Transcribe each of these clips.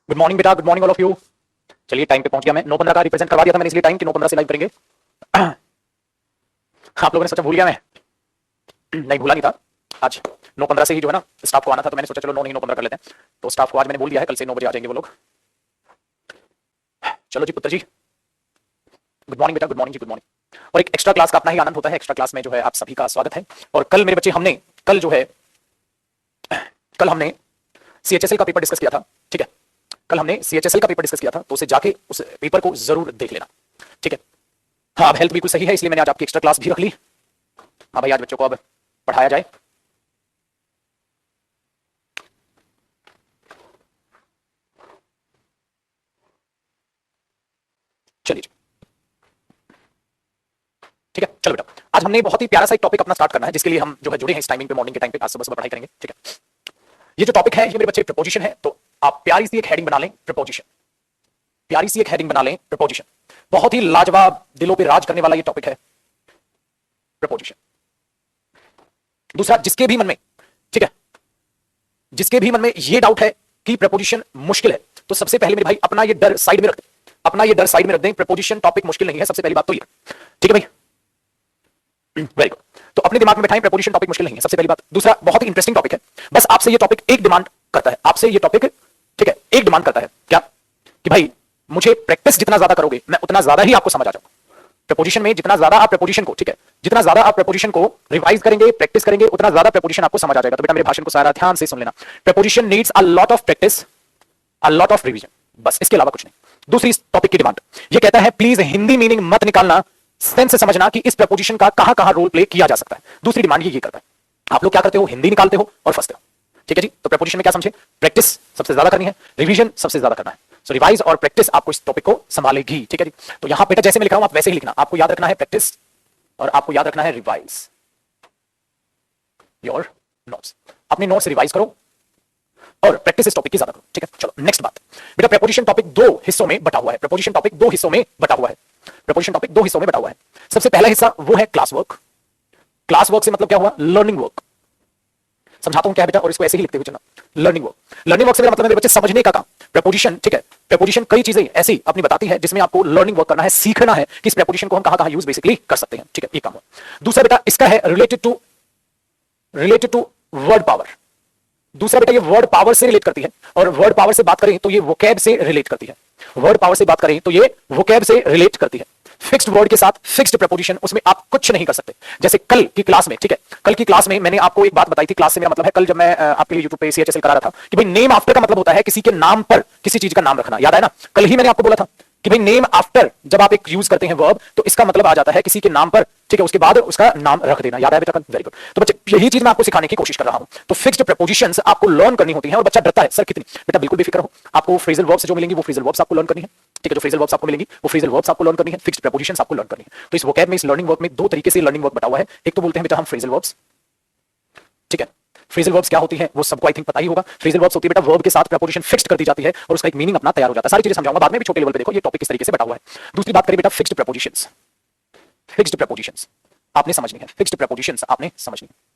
Good morning बेटा, good morning all of you. चलिए time पे पहुंच गया मैं। 9:15 का रिप्रेजेंट करवा दिया था मैंने इसलिए टाइम कि 9:15 से लाइव करेंगे। आप लोगों ने सोचा भूल गया मैं? नहीं भूला नहीं था। आज 9:15 से ही जो है ना स्टाफ को आना था, तो मैंने सोचा चलो 9 नहीं 9:15 कर लेते हैं। तो स्टाफ को आज मैंने बोल दिया है, कल से 9 बजे आ जाएंगे वो लोग। चलो जी पुत्र जी, गुड मॉर्निंग बेटा, गुड मॉर्निंग जी, गुड मॉर्निंग। और एक एक्स्ट्रा क्लास का अपना ही आनंद होता है। एक्स्ट्रा क्लास में जो है आप सभी का स्वागत है। और कल मेरे बच्चे हमने कल जो है कल हमने सीएचएसएल का पेपर डिस्कस किया था। ठीक है, कल हमने सीएचएसएल का पेपर डिस्कस किया था, तो उसे जाके उस पेपर को जरूर देख लेना। ठीक है। हाँ, अब हेल्थ बिल्कुल सही है, इसलिए मैंने आज आपकी एक्स्ट्रा क्लास भी रख ली। हाँ भाई, आज बच्चों को अब पढ़ाया जाए। चलिए, ठीक है। चलो बेटा, आज हमने बहुत ही प्यारा सा एक टॉपिक अपना स्टार्ट करना है, जिसके लिए हम जो है जुड़े हैं इस टाइमिंग पे, मॉर्निंग के टाइम पे। आज सुबह सुबह पढ़ाई करेंगे। ठीक है, ये जो टॉपिक है ये मेरे बच्चे प्रपोजिशन है। तो आप प्यारी सी एक हेडिंग बना लें, प्रपोजिशन। प्यारी सी एक हेडिंग बना लें, प्रपोजिशन। बहुत ही लाजवाब, दिलों पे राज करने वाला ये टॉपिक है, प्रपोजिशन। दूसरा, जिसके भी मन में, ठीक है, जिसके भी मन में ये डाउट है कि प्रपोजिशन मुश्किल है, तो सबसे पहले मेरे भाई अपना ये डर साइड में रख दें। अपना ये डर साइड में रख दें। प्रपोजिशन टॉपिक मुश्किल नहीं है, सबसे पहली बात तो ये। ठीक है भाई, वेरी गुड। तो अपने दिमाग में बैठाएं, प्रपोजिशन टॉपिक मुश्किल नहीं है, सबसे पहली बात। दूसरा, बहुत ही इंटरेस्टिंग टॉपिक है। बस आपसे ये टॉपिक एक डिमांड करता है, आपसे ये टॉपिक, ठीक है, एक डिमांड करता है। क्या? कि भाई मुझे प्रैक्टिस जितना ज्यादा करोगे, मैं उतना ज्यादा ही आपको समझ आ जाऊंगा। प्रपोजिशन में जितना ज्यादा आप प्रपोजिशन को, ठीक है, जितना ज्यादा आप प्रपोजिशन को रिवाइज करेंगे, प्रैक्टिस करेंगे, उतना ज्यादा प्रपोजिशन आपको समझ आ जाएगा। तो बेटा मेरे भाषण को सारा ध्यान से सुन लेना। Preposition needs a lot of practice, a lot of revision, बस इसके अलावा कुछ नहीं। दूसरी टॉपिक की डिमांड ये कहता है, प्लीज हिंदी मीनिंग मत निकालना, सेंस समझना कि इस प्रपोजिशन का कहां कहां रोल प्ले किया जा सकता है। दूसरी डिमांड ये करता है। आप लोग क्या करते हो? हिंदी निकालते हो और फंसते हो। ठीक है जी। तो प्रपोजिशन में क्या समझे? प्रैक्टिस सबसे ज्यादा करनी है, रिवीजन सबसे ज्यादा करना है। सो रिवाइज और प्रैक्टिस आपको इस टॉपिक को संभालेगी। ठीक है जी। तो यहां बेटा जैसे मैं लिख रहा हूं आप वैसे ही लिखना। आपको याद रखना है प्रैक्टिस और आपको याद रखना है रिवाइज योर नोट्स। अपने नोट्स रिवाइज करो और प्रैक्टिस इस टॉपिक की ज्यादा करो। ठीक है, चलो नेक्स्ट बात। बेटा प्रपोजिशन टॉपिक दो हिस्सों में बटा हुआ है। प्रपोजिशन टॉपिक दो हिस्सों में बटा हुआ है। प्रपोजिशन टॉपिक दो हिस्सों में बटा हुआ है। सबसे पहला हिस्सा वो है क्लास वर्क। क्लास वर्क से मतलब क्या हुआ? Learning work. समझाता हूं क्या है बेटा, और इसको ऐसे ही लिखते हुए चलना। Learning work. लर्निंग वर्क से मेरा मतलब है मेरे बच्चे समझने का काम। प्रपोजिशन, ठीक है, प्रपोजिशन कई चीजें ऐसी अपनी बताती है जिसमें आपको लर्निंग वर्क करना है, सीखना है कि इस प्रपोजिशन को हम कहां कहां यूज बेसिकली कर सकते हैं। ठीक है, ये काम है। दूसरा बेटा इसका है रिलेटेड टू वर्ड पावर। दूसरा बेटा ये वर्ड पावर से रिलेट करती है, और वर्ड पावर से बात करें तो ये वोकैब से रिलेट करती है। वर्ड पावर से बात करें तो ये वोकैब से रिलेट करती है। फिक्स्ड वर्ड के साथ फिक्स्ड प्रपोजिशन, उसमें आप कुछ नहीं कर सकते। जैसे कल की क्लास में, ठीक है, कल की क्लास में मैंने आपको एक बात बताई थी। क्लास से मेरा मतलब है, कल जब मैं आपके लिए यूट्यूब पे सीएचएसएल करा रहा था कि भाई नेम आफ्टर का मतलब होता है किसी के नाम पर किसी चीज का नाम रखना। याद है ना? कल ही मैंने आपको बोला था कि भाई नेम आफ्टर जब आप एक यूज करते हैं वर्ब, तो इसका मतलब आ जाता है किसी के नाम पर, ठीक है, उसके बाद उसका नाम रख देना। याद है बेटा? Very good. तो बच्चे यही चीज मैं आपको सिखाने की कोशिश कर रहा हूं। तो फिक्स्ड प्रपोजिशंस आपको लर्न करनी होती हैं, और बच्चा डरता है, सर कितनी? बेटा बिल्कुल बेफिक्र हो। आपको फ्रेजल वर्ब्स जो मिलेंगी वो फ्रेजल वर्ब्स आपको लर्न करनी है। ठीक है, जो फ्रेजल वर्ब्स आपको मिलेंगी वो फ्रेजल वर्ब्स आपको लर्न करनी है। फिक्स्ड प्रपोजिशंस आपको लर्न करनी है। तो इस वोकैब में, इस लर्निंग वर्क में दो तरीके से लर्निंग वर्क बटा हुआ है। एक तो बोलते हैं बेटा हम फ्रेजल वर्ब्स। ठीक है, फ्रेजल वर्ब्स क्या होती है वो सबको आई थिंक पता ही होगा। फ्रेजल वर्ब्स होती है बेटा वर्ब के साथ प्रपोजिशन फिक्स्ड कर दी जाती है और उसका एक मीनिंग अपना तैयार हो जाता है। सारी चीजें समझाऊंगा बाद में भी, छोटे लेवल पे देखो ये टॉपिक किस तरीके से बटा हुआ है। दूसरी बात करें बेटा फिक्स्ड प्रपोजिशंस। फिक्स्ड प्रपोजिशंस आपने समझनी है। फिक्स्ड प्रपोजिशंस आपने समझनी है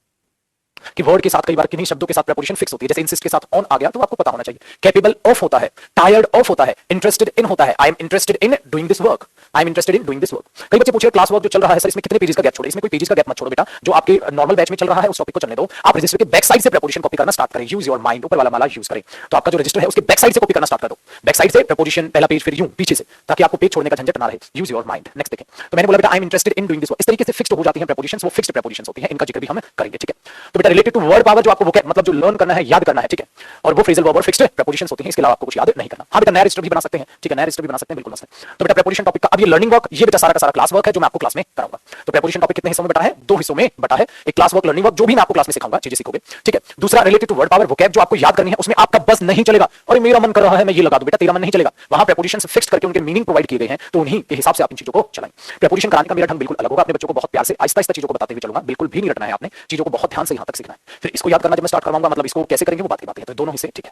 कि वर्ड के साथ कई बार किन्हीं शब्दों के साथ प्रपोजिशन फिक्स होती है। जैसे इंसिस्ट के साथ ऑन आ गया तो आपको पता होना चाहिए। कैपेबल ऑफ होता है, टायर्ड ऑफ होता है, इंटरेस्टेड इन होता है, I am interested in doing this work, I am interested in doing this work. कई बच्चे पूछ रहे क्लास वर्क जो चल रहा है सर इसमें कितने पेजेस का गैप छोड़े? इसमें कोई पेजेस का गैप मत छोड़ो बेटा। जो आपके नॉर्मल बैच में चल रहा है उस टॉपिक को चलने दो। आप रजिस्टर के बैक साइड से प्रपोजिशन कॉपी करना स्टार्ट करें। यूज योर माइंड, ऊपर वाला माला यूज करें। तो आपका जो रजिस्टर है उसके बैक साइड से कॉपी करना स्टार्ट कर दो। बैक साइड से प्रपोजिशन पहला पेज, फिर यूं पीछे से, ताकि आपको पेज छोड़ने का झंझट ना रहे। Use your mind. नेक्स्ट देखें। तो मैंने बोला बेटा I am interested in doing this work. इस तरीके से फिक्स्ड हो जाती हैं प्रपोजिशंस, वो फिक्स्ड प्रपोजिशंस होती हैं। इनका जिक्र भी हम करेंगे। ठीक है, तो बेटा रिलेटेड टू वर्ड पावर जो आपको वोकैब मतलब जो लर्न करना है, याद करना है, ठीक है, और वो फ्रेजल वर्ब और फिक्स्ड प्रपोजिशंस होती हैं। इसके अलावा आपको कुछ याद नहीं करना। हाँ बेटा नया रजिस्टर भी बना सकते हैं। ठीक है, नया रजिस्टर भी बना सकते हैं, बिल्कुल मसला नहीं। तो बेटा प्रपोजिशन टॉपिक का अब ये लर्निंग वर्क, ये बेटा सारा का सारा क्लास वर्क है जो मैं आपको क्लास में कराऊंगा। तो प्रपोजिशन टॉपिक कितने हिस्सों में बटा है? दो हिस्सों में बटा है। एक क्लास वर्क, लर्निंग वर्क, जो भी मैं आपको क्लास में सिखाऊंगा, चीजें सीखोगे। ठीक है। दूसरा related to word power, vocab जो आपको याद करनी है, उसमें आपका बस नहीं चलेगा और मेरा मन कर रहा है मैं ये लगा दूं। बेटा तेरा मन नहीं चलेगा। वहां प्रपोजिशंस फिक्स करके उनके मीनिंग प्रोवाइड किए गए हैं, तो उन्हीं के हिसाब से आप इन चीजों को चलाएं। प्रपोजिशन कराने का मेरा ढंग बिल्कुल अलग होगा। अपने बच्चों को बहुत प्यार से आहिस्ता आहिस्ता चीजों को बताते हुए चलूंगा। बिल्कुल भी नहीं रटना है आपने, चीजों को बहुत ध्यान से यहां तक सीखना है। फिर इसको याद करना जब मैं स्टार्ट करवाऊंगा, मतलब इसको कैसे करेंगे वो बात की बात है। तो दोनों हिस्से, ठीक है।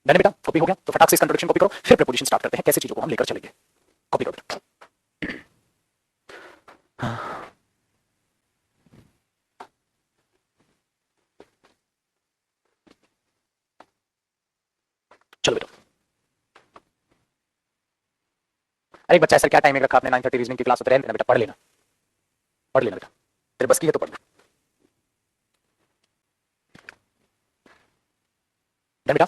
डन बेटा? कॉपी हो गया? तो फटाक से इसका इंट्रोडक्शन कॉपी करो, फिर प्रपोजिशन स्टार्ट करते हैं, कैसे चीजों को हम लेकर चलेंगे। कॉपी करो बेटा। चलो बेटा, अरे बच्चा सर क्या टाइमिंग रखा आपने 9:30 रीजनिंग की क्लास होते रहने देना बेटा, पढ़ लेना बेटा, तेरे बस की है तो पढ़ ले बेटा।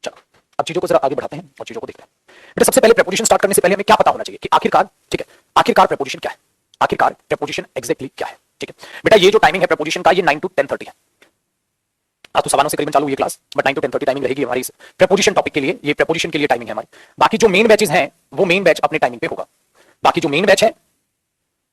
चलो अब चीजों को जरा आगे बढ़ाते हैं और चीजों को देखते हैं बेटा। सबसे पहले प्रेपोजिशन स्टार्ट करने से पहले हमें क्या पता होना चाहिए कि आखिरकार, ठीक है, आखिरकार प्रेपोजिशन क्या है, आखिरकार प्रेपोजिशन एग्जैक्टली क्या है। ठीक है बेटा, ये जो टाइमिंग है प्रेपोजिशन का, ये 9 to 10:30 है। आज तो 9:15 से करीबन चालू हुई क्लास, बट 9 to 10:30 टाइमिंग रहेगी हमारी प्रेपोजिशन टॉपिक के लिए। ये प्रेपोजिशन के लिए टाइमिंग है हमारी। बाकी जो मेन बैचेस हैं वो मेन बैच अपने टाइमिंग पे होगा। बाकी जो मेन बैच है,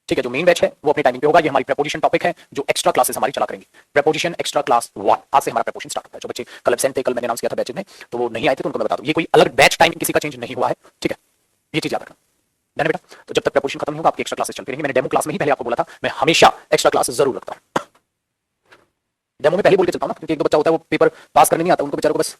ठीक है, जो मेन बैच है वो अपनी टाइमिंग पे होगा। ये हमारी प्रेपोजिशन टॉपिक है जो एक्स्ट्रा क्लासेस हमारी चला करेंगे। प्रेपोजिशन एक्स्ट्रा क्लास 1 आज से हमारा प्रेपोजिशन स्टार्ट होता है। जो बच्चे कल एब्सेंट थे, कल मैंने अनाउंस किया था बैचेस में, तो वो नहीं आए थे, तो उनको मैं बता दूं ये कोई अलग बैच टाइमिंग किसी का चेंज नहीं हुआ है। ठीक है, ये चीज याद रखना है बेटा। तो जब तक प्रेपोजिशन खत्म नहीं होगा आपकी एक्स्ट्रा क्लासेस चलती रहेंगी। मैंने डेमो क्लास में ही पहले आपको बोला था मैं हमेशा एक्स्ट्रा क्लासेस जरूर रखता हूं। डेमो में पहले बोल के चलता हूं ना, क्योंकि एक दो बच्चा होता है वो पेपर पास करने नहीं आता, उनको बेचारों को बस।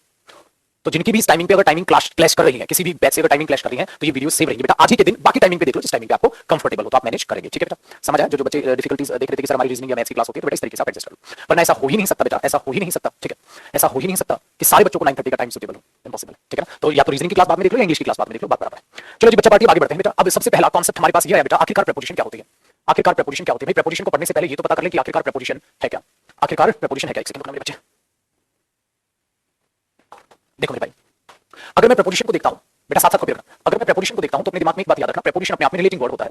तो जिनकी भी इस टाइमिंग पे अगर टाइमिंग क्लैश कर रही है, किसी भी बैच से अगर टाइमिंग क्लैश कर रही है, तो ये वीडियो सेव रहेगी बेटा आज ही के दिन। बाकी टाइमिंग पे देख लो जिस टाइमिंग पे आपको कंफर्टेबल हो, तो आप मैनेज करेंगे। ठीक है बेटा, समझ आया? जो बच्चे डिफिकल्टीज देख रहे थे कि सर हमारी रीजनिंग या मैथ्स की क्लास होती है, तो बेटा इस तरीके से आप एडजस्ट कर लो। वरना ऐसा हो ही नहीं सकता बेटा, ऐसा हो ही नहीं सकता। ठीक है, ऐसा हो ही नहीं सकता कि सारे बच्चों को 9:30 का टाइम सूटेबल हो, इम्पॉसिबल है। ठीक है ना, तो या तो रीजनिंग की क्लास बाद में देख लो या इंग्लिश की क्लास बाद में देख लो, बात बराबर है। चलो जी बच्चा पार्टी आगे बढ़ते हैं बेटा। अब सबसे पहला कॉन्सेप्ट हमारे पास ये है बेटा, आखिरकार प्रेपोजिशन क्या होती है। आखिरकार प्रेपोजिशन क्या होती है? प्रेपोजिशन को पढ़ने से पहले ये तो पता कर ले कि आखिरकार प्रेपोजिशन है क्या। आखिरकार प्रेपोजिशन है क्या? एक सेकंड रुकना मेरे बच्चे। देखो मेरे भाई, अगर मैं प्रेपोजिशन को देखता हूं बेटा, साथ साथ कॉपी रखना। अगर मैं प्रेपोजिशन को देखता हूं तो अपने दिमाग में एक बात याद रखना, प्रेपोजिशन अपने आप में रिलेटिंग वर्ड होता है।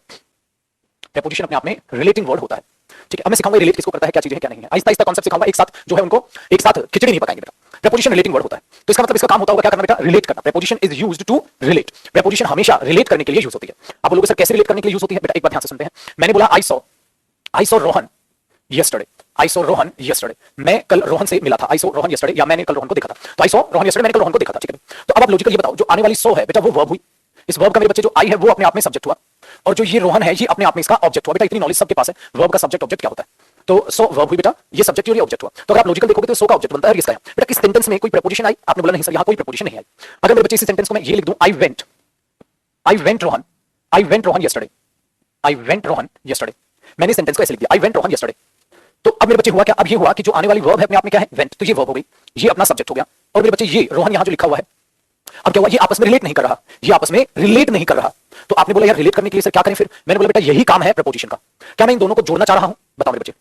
प्रेपोजिशन अपने आप में रिलेटिंग वर्ड होता है। ठीक है, अब मैं सिखाऊंगा रिलेट किसको करता है, क्या चीजें हैं क्या नहीं है। आहिस्ता आहिस्ता कॉन्सेप्ट सिखाऊंगा, एक साथ जो है उनको एक साथ खिचड़ी नहीं पकाएंगे बेटा। प्रेपोजिशन रिलेटिंग वर्ड होता है, तो इसका मतलब इसका काम होता होगा क्या करना बेटा, रिलेट करना। Preposition is used to relate. Preposition हमेशा रिलेट करने के लिए यूज होती है। आप लोगों से कैसे रिलेट करने के लिए यूज होती है बेटा, एक बात ध्यान से सुनते हैं। मैंने बोला I saw Rohan yesterday, I saw Rohan yesterday। मैं कल रोहन से मिला था, I saw रोहन yesterday, या मैंने कल रोहन को देखा था। तो I saw रोहन yesterday, मैंने कल रोहन को देखा था। ठीक है, तो अब आप लॉजिकल ये बताओ, जो आने वाली सो है बेटा वो वर्ब हुई। इस वर्ब का मेरे बच्चे जो आई है वो अपने आप में सब्जेक्ट हुआ, और जो ये रोहन है ये अपने आप में इसका ऑब्जेक्ट हुआ। बेटा इतनी नॉलेज सबके पास है, वर्ब का सब्जेक्ट ऑब्जेक्ट क्या होता है। तो सो वर्ब हुई बेटा, ये सब्जेक्ट और ये ऑब्जेक्ट हुआ। तो अगर आप लॉजिकल देखोगे तो सो का ऑब्जेक्ट बनता है इसका। बेटा किस सेंटेंस में कोई प्रेपोजिशन आई? आपने बोला नहीं सर यहाँ कोई प्रेपोजिशन नहीं आई। अगर मेरे बच्चे इस सेंटेंस को मैं ये लिख दूं, आई वेंट रोहन yesterday, मैंने सेंटेंस को ऐसे लिख दिया, आई वेंट रोहन yesterday। तो अब मेरे बच्चे हुआ क्या, अब ये हुआ कि जो आने वाली वर्ब है अपने आप में क्या है, वेंट, तो ये वर्ब हो गई, ये अपना सब्जेक्ट हो गया। और मेरे बच्चे ये रोहन यहां जो लिखा हुआ है, अब क्या हुआ, ये आपस में रिलेट नहीं कर रहा, ये आपस में रिलेट नहीं कर रहा। तो आपने बोला यार रिलेट करने के लिए सर क्या करें फिर? मैंने बोला बेटा यही काम है प्रेपोजिशन का। क्या मैं इन दोनों को जोड़ना चाह रहा हूं? बताओ मेरे बच्चे,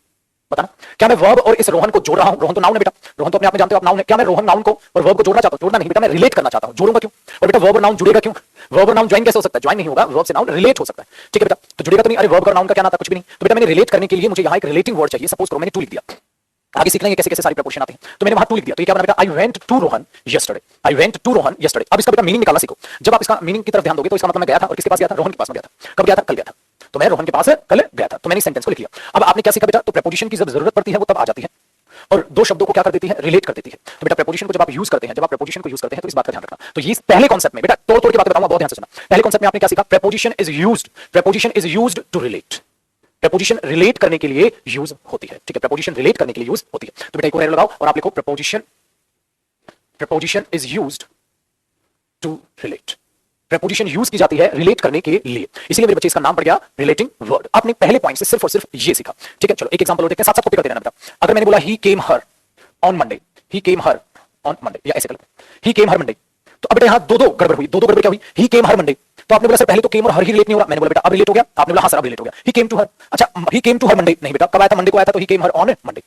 बताना। क्या मैं वर्ब और इस रोहन को जोड़ रहा हूं? रोहन तो नाउन है बेटा, रोहन तो अपने आप में जानते हो आप नाउन है। क्या मैं रोहन नाउन को और वर्ब को जोड़ना चाहता हूं? जोड़ना नहीं बेटा, मैं रिलेट करना चाहता हूं। जोड़ूंगा क्यों? और बेटा वर्ब और नाउन जुड़ेगा क्यों? वर्ब और नाउन ज्वाइन कैसे हो सकता है? ज्वाइन नहीं होगा, वर्ब से नाउन रिलेट हो सकता है। ठीक है बेटा, तो जुड़ेगा तो नहीं। अरे वर्ब और नाउन का क्या नाता, कुछ भी नहीं। तो बेटा मैंने रिलेट करने के लिए मुझे यहां एक रिलेटिंग वर्ड चाहिए। सपोज करो मैंने टू लिख दिया, आगे सीख लेंगे कैसे कैसे सारी प्रेपोजिशन आते हैं। तो मैंने वहां टू लिख दिया, तो ये क्या बना बेटा, I went to Rohan yesterday, I went to Rohan yesterday। अब इसका बेटा मीनिंग निकालना सीखो। जब आप इसका मीनिंग की तरफ ध्यान दोगे तो इसका मतलब मैं गया था, और किसके पास गया था? रोहन के पास में गया था। कब गया था? कल गया था। तो मैं रोहन के पास कल गया था, तो मैंने सेंटेंस को लिख लिया। अब आपने क्या सीखा बेटा, तो प्रेपोजिशन की जब जरूरत पड़ती है वो तब आ जाती है, और दो शब्दों को क्या कर देती है, रिलेट कर देती है। तो बेटा प्रेपोजिशन को जब आप यूज करते हैं, जब आप प्रेपोजिशन को यूज करते हैं तो इस बात का ध्यान रखना। तो ये पहले कॉन्सेप्ट में बेटा तोड़ तोड़ के बातें बताऊंगा, बहुत ध्यान से सुनना। पहले कॉन्सेप्ट में आपने क्या सीखा, preposition is used to relate. Preposition relate करने के लिए यूज होती है। ठीक है, प्रेपोजिशन रिलेट करने के लिए यूज होती है। तो बेटा एक और एरो लगाओ और आप लिखो preposition is used to relate. Preposition use की जाती है रिलेट करने के लिए, इसलिए मेरे बच्चे इसका नाम पड़ गया रिलेटिंग वर्ड। आपने पहले पॉइंट से सिर्फ और सिर्फ ये सीखा। ठीक है, चलो एक एग्जांपल और देखते हैं, साथ साथ कॉपी कर देना बेटा। अगर मैंने बोला ही केम हर ऑन मंडे, या ऐसे कर, ही केम हर मंडे, तो अब बेटा यहां दो गड़बड़ हुई। दो गड़बड़ क्या हुई, ही केम हर मंडे। तो आपने बोला सर पहले तो केम और हर ही रिलेट नहीं हो रहा। मैंने बोला बेटा अब रिलेट हो गया। आपने बोला हां सर अब रिलेट हो गया, ही केम टू हर। अच्छा ही केम टू हर मंडे नहीं बेटा, कब आया था? मंडे को आया था, तो he came her on Monday.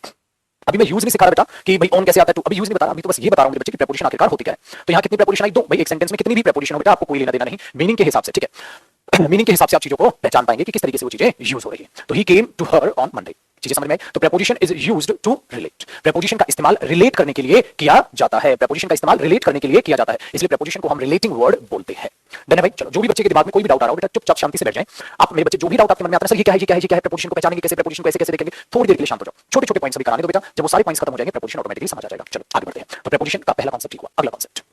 अभी मैं यूज नहीं सिखा रहा बेटा कि भाई ऑन कैसे आता है, तो अभी यूज नहीं बता रहा, अभी तो बस ये बता रहा हूं बच्चे की प्रेपोजिशन आखिरकार होती क्या है। तो यहां कितनी प्रेपोजिशन आई? दो। भाई एक सेंटेंस में कितनी भी प्रेपोजिशन हो बेटा आपको कोई लेना देना नहीं, मीनिंग के हिसाब से। ठीक है, मीनिंग के हिसाब से आप चीजों को पहचान पाएंगे कि किस तरीके से वो चीजें यूज हो रही है। तो he came to her on Monday, चीजें समझ में आई? तो preposition is used to relate. Preposition का इस्तेमाल रिलेट करने के लिए किया जाता है। प्रेपोजिशन का इस्तेमाल रिलेट करने के लिए किया जाता है, इसलिए प्रेपोजिशन को हम रिलेटिंग वर्ड बोलते हैं। डन है भाई? चलो जो भी बच्चे के दिमाग में कोई भी डाउट आ रहा हो बेटा चुपचाप शांति से बैठ जाएं। आप मेरे बच्चे जो भी डाउट आपके मन में आता है, सर ये क्या है, ये क्या है, ये क्या है, प्रेपोजिशन को पहचानेंगे कैसे, प्रेपोजिशन को ऐसे कैसे देखेंगे, थोड़ी देर के लिए शांत हो जाओ। छोटे छोटे पॉइंट्स भी कराने दो बेटा, जब वो सारे पॉइंट्स खत्म हो जाएंगे प्रेपोजिशन ऑटोमेटिकली समझ आ जाएगा। चलो आगे बढ़ते हैं। तो प्रेपोजिशन का पहला कॉन्सेप्ट ठीक हुआ, अगला कॉन्सेप्ट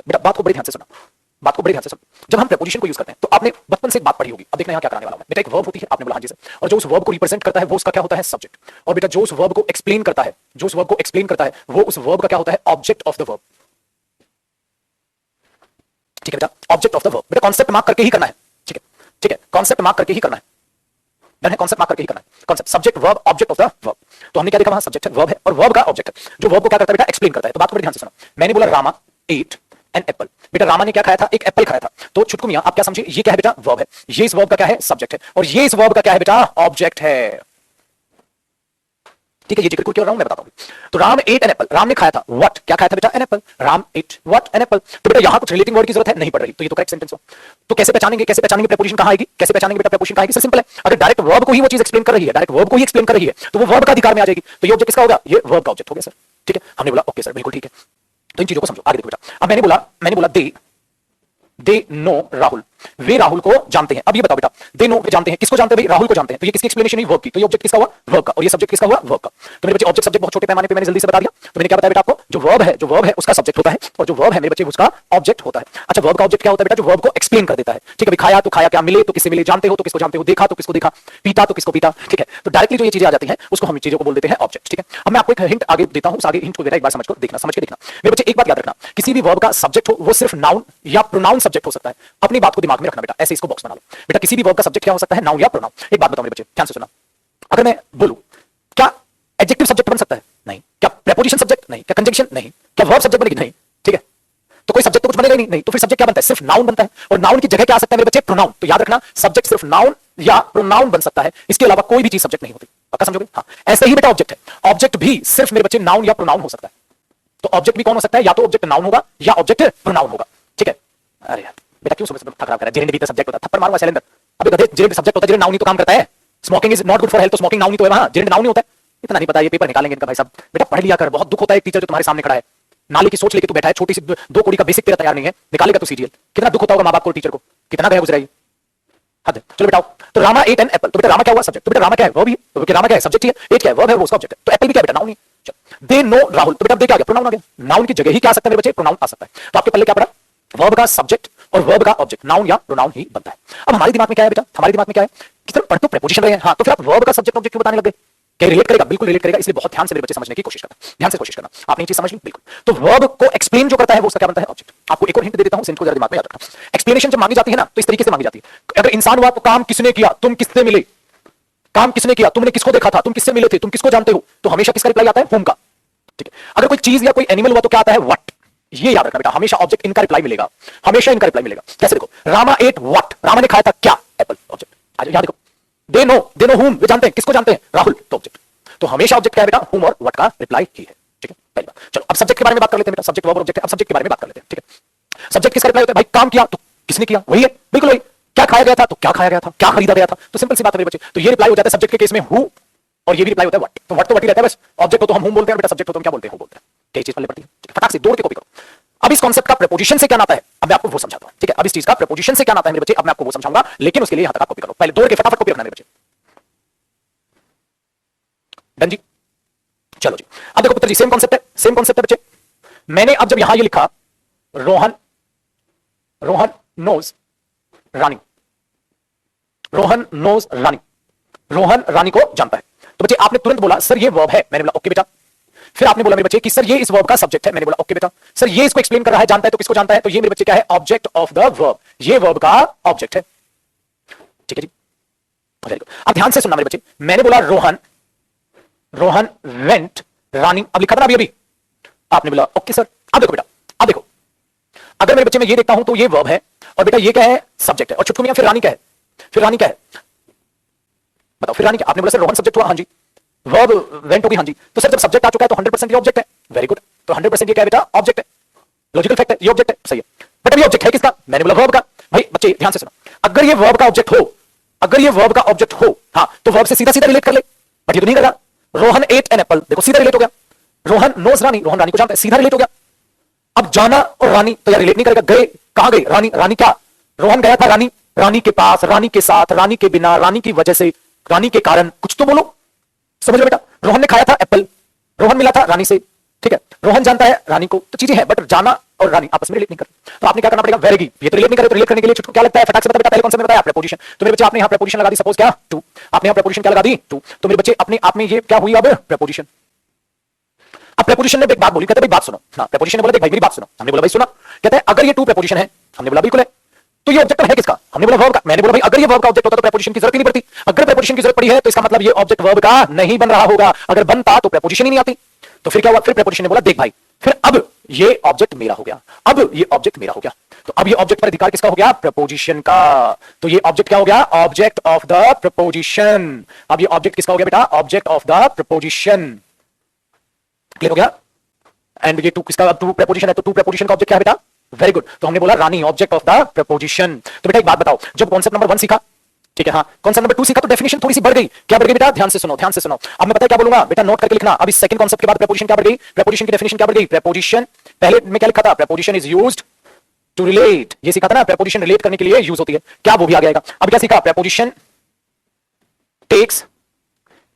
बेटा बात को बड़े ध्यान से सुनना, बात को बड़े ध्यान से सुनो। जब हम प्रेपोजिशन को यूज करते हैं तो आपने बचपन से एक बात पढ़ी होगी। अब देखना यहां क्या कराने वाला हूं मैं। बेटा एक वर्ब होती है, आपने बोला हां जी सर, और जो उस वर्ब को रिप्रेजेंट करता है वो उसका क्या होता है, सब्जेक्ट। और बेटा जो उस वर्ब को एक्सप्लेन करता है, जो उस वर्ब को एक्सप्लेन करता है वो उस वर्ब का क्या होता है, ऑब्जेक्ट ऑफ द वर्ब। ठीक है बेटा, ऑब्जेक्ट ऑफ द वर्ब। बेटा कॉन्सेप्ट मार्क करके ही करना है। ठीक है, ठीक है, कॉन्सेप्ट मार्क करके ही करना है। डन है, कॉन्सेप्ट मार्क करके ही करना है। Concept, subject, verb, object of the verb. तो हमने क्या देखा, वहां सब्जेक्ट है, वर्ब है, और वर्ब का ऑब्जेक्ट है, जो वर्ब को क्या करता है बेटा, एक्सप्लेन करता है। तो बात को बड़े ध्यान से सुनो। मैंने बोला रामा एट एन एप्पल। बेटा रामा ने क्या खाया था? एक एप्पल खाया था। तो छुटकू मियां आप क्या समझे? ये क्या है बेटा? वर्ब है। ये इस वर्ब का क्या है? सब्जेक्ट है। और ये इस वर्ब का क्या है बेटा? ऑब्जेक्ट है। ठीक है, ये जिक्र क्यों कर रहा हूं मैं बताता हूं। तो Ram ate an apple, Ram ने खाया था व्हाट? क्या खाया था बेटा? An apple. Ram ate what? An apple. तो बेटा यहां कुछ रिलेटिंग वर्ड की जरूरत है नहीं पड़ रही, तो ये तो करेक्ट सेंटेंस हो। तो कैसे पहचानेंगे? कैसे पहचानेंगे प्रीपोजिशन कहां आएगी? कैसे पहचानेंगे बेटा प्रीपोजिशन कहां आएगी? सिंपल है, अगर डायरेक्ट वर्ब को ही वो चीज एक्सप्लेन कर रही है, डायरेक्ट वर्ब को ही एक्सप्लेन कर रही है, तो वो वर्ब का अधिकार में आ जाएगी। तो ये ऑब्जेक्ट किसका होगा? ये वर्ब का ऑब्जेक्ट हो गया सर। ठीक है, हमने बोला ओके सर, बिल्कुल ठीक है। तो इन चीजों को समझो, आगे देखो बेटा। अब मैंने बोला दे नो राहुल, वे राहुल को जानते हैं। अब ये बताओ बेटा, दे नो जानते हैं, किसको जानते हैं भाई? राहुल को जानते हैं। तो ये किसकी एक्सप्लेनेशन हुई? वर्ब की। तो ये ऑब्जेक्ट किसका हुआ? वर्ब का। और ये सब्जेक्ट किसका हुआ? वर्ब का। तो मेरे बच्चे ऑब्जेक्ट सब्जेक्ट बहुत छोटे पैमाने पे मैंने जल्दी से बता दिया। तो मैंने क्या बताया बेटा आपको? जो वर्ब है उसका सब्जेक्ट होता है, और जो वर्ब है मेरे बच्चे उसका ऑब्जेक्ट होता है। अच्छा, वर्ब का ऑब्जेक्ट क्या होता है बेटा? जो वर्ब को एक्सप्लेन कर देता है। ठीक है भाई, खाया तो खाया क्या, मिले तो किससे मिले, जानते हो तो किसको जानते हो, देखा तो किसको देखा, पीता तो किसको पीता। ठीक है, तो डायरेक्टली जो ये चीजें आ जाती हैं उसको हम चीजों को बोल देते हैं ऑब्जेक्ट। ठीक है, अब मैं आपको एक हिंट आगे देता हूं, उस आगे हिंट को बेटा एक बार समझ के देखना। मेरे बच्चे एक बात याद रखना, किसी भी वर्ब का सब्जेक्ट हो वो सिर्फ नाउन या प्रोनाउन सब्जेक्ट हो सकता है। अपनी बात को दिमाग में रखना बेटा, ऐसे इसको बॉक्स बना लो बेटा। किसी भी वर्ब का सब्जेक्ट क्या हो सकता है? नाउन या प्रोनाउन। एक बात बताओ मेरे बच्चे, ध्यान से सुनना। अगर मैं बोलूं क्या एडजेक्टिव सब्जेक्ट बन सकता है? नहीं। क्या प्रीपोजिशन सब्जेक्ट? नहीं। क्या कंजंक्शन? नहीं। क्या वर्ब सब्जेक्ट बनेगी? नहीं। ठीक है, तो कोई सब्जेक्ट तो कुछ बनेगा ही नहीं। तो फिर सब्जेक्ट क्या बनता है? सिर्फ नाउन बनता है। और नाउन की जगह क्या आ सकता है मेरे बच्चे? प्रोनाउन। तो याद रखना, सब्जेक्ट सिर्फ नाउन या प्रोनाउन बन सकता है, इसके अलावा कोई भी चीज सब्जेक्ट नहीं होती। पक्का समझोगे? हाँ, ऐसे ही बेटा ऑब्जेक्ट है। ऑब्जेक्ट भी सिर्फ मेरे बच्चे नाउन या प्रोनाउन हो सकता है। तो ऑब्जेक्ट भी कौन हो सकता है? या तो ऑब्जेक्ट नाउन होगा या ऑब्जेक्ट प्रोनाउन होगा। ठीक है, अरे यार बेटा क्यों सुबह सुबह खराब कर रहा है? जिरेंद्र भी तो सब्जेक्ट होता है, थप्पड़ मारूंगा शैलेंद्र। अबे गधे, जिरेंद्र सब्जेक्ट होता है, जिरेंद्र नाउन ही तो काम करता है। Smoking is not good for health, तो स्मोकिंग नाउन ही तो है वहां, जिरेंद्र नाउन नहीं होता है। इतना नहीं पता, ये पेपर निकालेंगे इनका भाई साहब। बेटा पढ़ लिया कर, बहुत दुख होता है एक टीचर जो तुम्हारे सामने खड़ा है, नाले की सोच लेके तू बैठा है, छोटी सी 2 कोड़ी का बेसिक तेरा तैयार नहीं है, निकालेगा तू सीरियल। कितना दुख होता होगा मां बाप को, टीचर को, कितना गया गुजरा ये हद। चलो बेटा, तो रामा एट एन एप्पल। तो बेटा रामा क्या हुआ? सब्जेक्ट। तो बेटा रामा क्या है? वर्ब ही। तो रामा क्या है? सब्जेक्ट ही है। एट क्या है? वर्ब है, वो उसका ऑब्जेक्ट है। तो एप्पल भी क्या है बेटा? नाउन ही। चलो, दे नो राहुल। तो बेटा दे क्या आ गया? प्रोनाउन आ गया। नाउन की जगह ही क्या आ सकता है मेरे बच्चे? प्रोनाउन आ सकता है। तो आपके पल्ले क्या पड़ा? वर्ब का सब्जेक्ट और वर्ब का ऑब्जेक्ट, नाउन या प्रोनाउन ही बनता है। अब हमारे दिमाग में क्या है बेटा? हमारे दिमाग में क्या है कि सर पढ़ तो प्रीपोजिशन रहे हैं। हाँ, तो फिर आप वर्ब का सब्जेक्ट ऑब्जेक्ट क्यों बताने लगे? क्या रिलेट करेगा? बिल्कुल रिलेट करेगा। इसलिए बहुत ध्यान से मेरे बच्चे समझने की कोशिश करना, ध्यान से कोशिश करना। आपने ये चीज समझ ली? बिल्कुल। तो वर्ब को एक्सप्लेन जो करता है वो उसका क्या बनता है? ऑब्जेक्ट। आपको एक और हिंट दे देता हूं, हिंट को जरा दिमाग में याद रखना। एक्सप्लेनेशन जब मांगी जाती है ना, तो इस तरीके से मांगी जाती है। अगर इंसान हुआ तो काम किसने किया? तुम किससे मिले? काम किसने किया? तुमने किसको देखा था? तुम किससे मिले थे? तुम किसको जानते हो? तो हमेशा किसका रिप्लाई आता है? हुम का। ठीक है, अगर कोई चीज या कोई एनिमल हुआ तो क्या आता है? व्हाट। ये याद रखना बेटा, हमेशा ऑब्जेक्ट इनका रिप्लाई मिलेगा, हमेशा इनका रिप्लाई मिलेगा। कैसे देखो, रामा एट व्हाट, रामा ने खाया था क्या? Apple, object. आज यहां देखो, दे नो हुम, वे जानते हैं, किसको जानते हैं? राहुल, तो ऑब्जेक्ट। तो हमेशा ऑब्जेक्ट क्या है बेटा? हुम और व्हाट का रिप्लाई ही है। ठीक है, पहली बात। चलो अब सब्जेक्ट के बारे में बात कर लेते हैं बेटा, सब्जेक्ट वर्ब और ऑब्जेक्ट है। अब सब्जेक्ट के बारे में बात कर लेते हैं। ठीक है, सब्जेक्ट किसका रिप्लाई होता है भाई? काम किया तो किसने किया? वही है, बिल्कुल वही। क्या खाया गया था? तो क्या खाया गया था? क्या खरीदा गया था? तो सिंपल सी बात है मेरे बच्चे, तो ये रिप्लाई हो जाता है सब्जेक्ट के केस में हु, और ये भी रिप्लाई होता है व्हाट। तो व्हाट ही रहता है बस, ऑब्जेक्ट को तो हम हुम बोलते हैं बेटा, सब्जेक्ट को तो हम क्या बोलते हैं? हु बोलते हैं। कई चीज पल्ले पड़ती है। ठीक है, फटाक से दौड़ के कॉपी करो। अब इस कॉन्सेप्ट का प्रीपोजिशन से क्या नाता है, अब मैं आपको वो समझाता हूं। ठीक है, अब इस चीज का प्रीपोजिशन से क्या नाता है मेरे बच्चे, अब मैं आपको वो समझाऊंगा, लेकिन उसके लिए यहां तक आप कॉपी करो। पहले दौड़ के फटाफट कॉपी रखना मेरे बच्चे। डन जी, चलो जी। अब देखो पुत्र जी, सेम कॉन्सेप्ट है, सेम कॉन्सेप्ट है बच्चे। मैंने अब जब यहां ये लिखा रोहन नोज रानी, रोहन नोज रानी, रोहन रानी को जानता है। तो बच्चे आपने तुरंत बोला सर ये वर्ब है, मैंने बोला ओके बेटा। फिर आपने बोला मेरे बच्चे कि सर ये इस वर्ब का सब्जेक्ट है, मैंने बोला ओके बेटा। सर ये इसको एक्सप्लेन कर रहा है, जानता है, तो किसको जानता है? तो ये मेरे बच्चे क्या है? ऑब्जेक्ट ऑफ द वर्ब, ये वर्ब का ऑब्जेक्ट है। ठीक है जी, वेरी गुड। अब ध्यान से सुनना मेरे बच्चे, मैंने बोला रोहन वेंट रानी, अब लिखा था ना अभी आपने बोला ओके सर। अब देखो बेटा, अब देखो, अगर मेरे बच्चे में ये देखता हूं तो ये वर्ब है, और बेटा ये क्या है? सब्जेक्ट है। और छुटकू मियां फिर रानी क्या है? फिर रानी क्या है बताओ? फिर रानी क्या? आपने बोला सर रोहन सब्जेक्ट हुआ, हाँ जी। वर्ब वेंट होगी, हाँ जी। तो सर जब सब्जेक्ट आ चुका है तो 100% ये ऑब्जेक्ट है। वेरी गुड, तो 100% ये क्या है बेटा? ऑब्जेक्ट है। लॉजिकल फैक्ट है, ये ऑब्जेक्ट है, सही है। बट अब ये ऑब्जेक्ट है किसका? मैंने बोला वर्ब का। भाई बच्चे ध्यान से सुनो, अगर ये वर्ब का ऑब्जेक्ट हो, अगर ये वर्ब का ऑब्जेक्ट हो, हाँ, तो वर्ब से सीधा सीधा रिलेट कर ले, बट ये तो नहीं कर रहा। रोहन एट एन एप्पल, देखो सीधा रिलेट हो गया। रोहन नोज रानी, रोहन रानी को जानता है, सीधा रिलेट हो गया। अब जाना और रानी तो यार रिलेट नहीं करेगा। गए, कहां गए? रानी, रानी क्या? रोहन गया था रानी के पास, रानी के साथ, रानी के बिना, रानी की वजह से, रानी के कारण, कुछ तो बोलो, समझ लो बेटा। रोहन ने खाया था एप्पल, रोहन मिला था रानी से, ठीक है, रोहन जानता है रानी को, तो चीजें हैं, बट जाना और रानी आपस में रिलेट नहीं करते। तो आपने क्या करना पड़ेगा? वेरी, ये तो रिलेट नहीं करे, तो रिलेट करने के लिए छुटकू क्या लगता है? फटाक से बता बेटा, पहले कौन सा में बताया? प्रीपोजिशन। तो मेरे बच्चे आपने यहां प्रीपोजिशन लगा दी, सपोज क्या? टू। आपने यहां प्रीपोजिशन क्या लगा दी? टू। तो मेरे बच्चे अपने आप में ये क्या हुई? अब प्रीपोजिशन। अब प्रीपोजिशन ने एक बात बोली, कहते भाई बात सुनो। हाँ, प्रीपोजिशन ने बोला देख भाई मेरी बात सुनो। हमने बोला भाई सुना। कहते हैं अगर ये टू प्रीपोजिशन है, हमने बोला बिल्कुल है, तो ये ऑब्जेक्ट है किसका? हमने बोला वर्ब का। मैंने बोला भाई अगर ये वर्ब का ऑब्जेक्ट होता तो प्रीपोजिशन की जरूरत ही नहीं पड़ती। अगर प्रीपोजिशन की जरूरत पड़ी है तो इसका मतलब ये ऑब्जेक्ट वर्ब का नहीं बन रहा होगा। अगर बनता तो प्रीपोजिशन ही नहीं आती। तो फिर क्या हुआ? फिर प्रीपोजिशन ने बोला देख भाई, फिर अब ये ऑब्जेक्ट मेरा हो गया, अब ये ऑब्जेक्ट मेरा हो गया, तो अब ये ऑब्जेक्ट पर अधिकार किसका हो गया? प्रपोजिशन का। तो ये ऑब्जेक्ट क्या हो गया? Object of the preposition. अब ये ऑब्जेक्ट किसका हो गया बेटा? Object of the preposition. Clear हो गया? एंड ये टू किसका? टू प्रपोजिशन है, तो टू प्रपोजिशन का ऑब्जेक्ट क्या है बेटा? वेरी गुड, तो हमने बोला रानी ऑब्जेक्ट ऑफ द प्रपोजिशन। तो बेटा एक बात बताओ, जब कॉन्सेप्ट नंबर 1 सीखा, ठीक है, हाँ, कॉन्सेप्ट नंबर 2 सीखा तो डेफिनेशन थोड़ी सी बढ़ गई। क्या बढ़ गई बेटा? ध्यान से सुनो, ध्यान से सुनो। अब मैं पता है क्या बोलूंगा बेटा, नोट करके लिखना। अब इस सेकंड कॉन्सेप्ट के बाद प्रपोजिशन क्या बढ़ गई? प्रपोजिशन की डेफिनेशन क्या बढ़ गई? प्रपोजिशन, पहले मैं क्या लिखा था? Preposition is used to relate, ये सीखा था ना, प्रपोजिशन रिलेट करने के लिए यूज होती है, क्या वो भी आ जाएगा। अब क्या सीखा? Preposition takes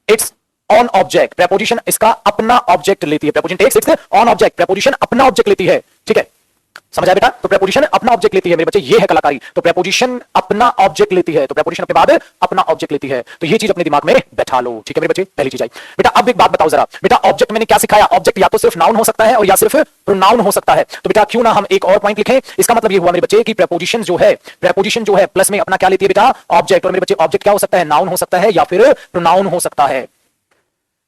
its own object, preposition इसका अपना ऑब्जेक्ट लेती है, preposition takes its own object, preposition अपना ऑब्जेक्ट लेती है, ठीक है, समझ आया बेटा? तो प्रपोजिशन अपना ऑब्जेक्ट लेती है मेरे बच्चे, ये है कलाकारी। तो प्रपोजिशन अपना ऑब्जेक्ट लेती है, तो प्रपोजिशन के बाद अपना ऑब्जेक्ट लेती है, तो ये चीज अपने दिमाग में बैठा लो, ठीक है मेरे बच्चे, पहली चीज आई। बेटा अब एक बात बताओ जरा, बेटा ऑब्जेक्ट मैंने क्या सिखाया? ऑब्जेक्ट या तो सिर्फ नाउन हो सकता है और या सिर्फ प्रोनाउन हो सकता है, तो बेटा क्यों ना हम एक और पॉइंट लिखें। इसका मतलब ये हुआ मेरे बच्चे कि प्रपोजिशन जो है प्लस में अपना क्या लेती है बेटा? ऑब्जेक्ट। और मेरे बच्चे ऑब्जेक्ट क्या हो सकता है? नाउन हो सकता है या फिर प्रोनाउन हो सकता है,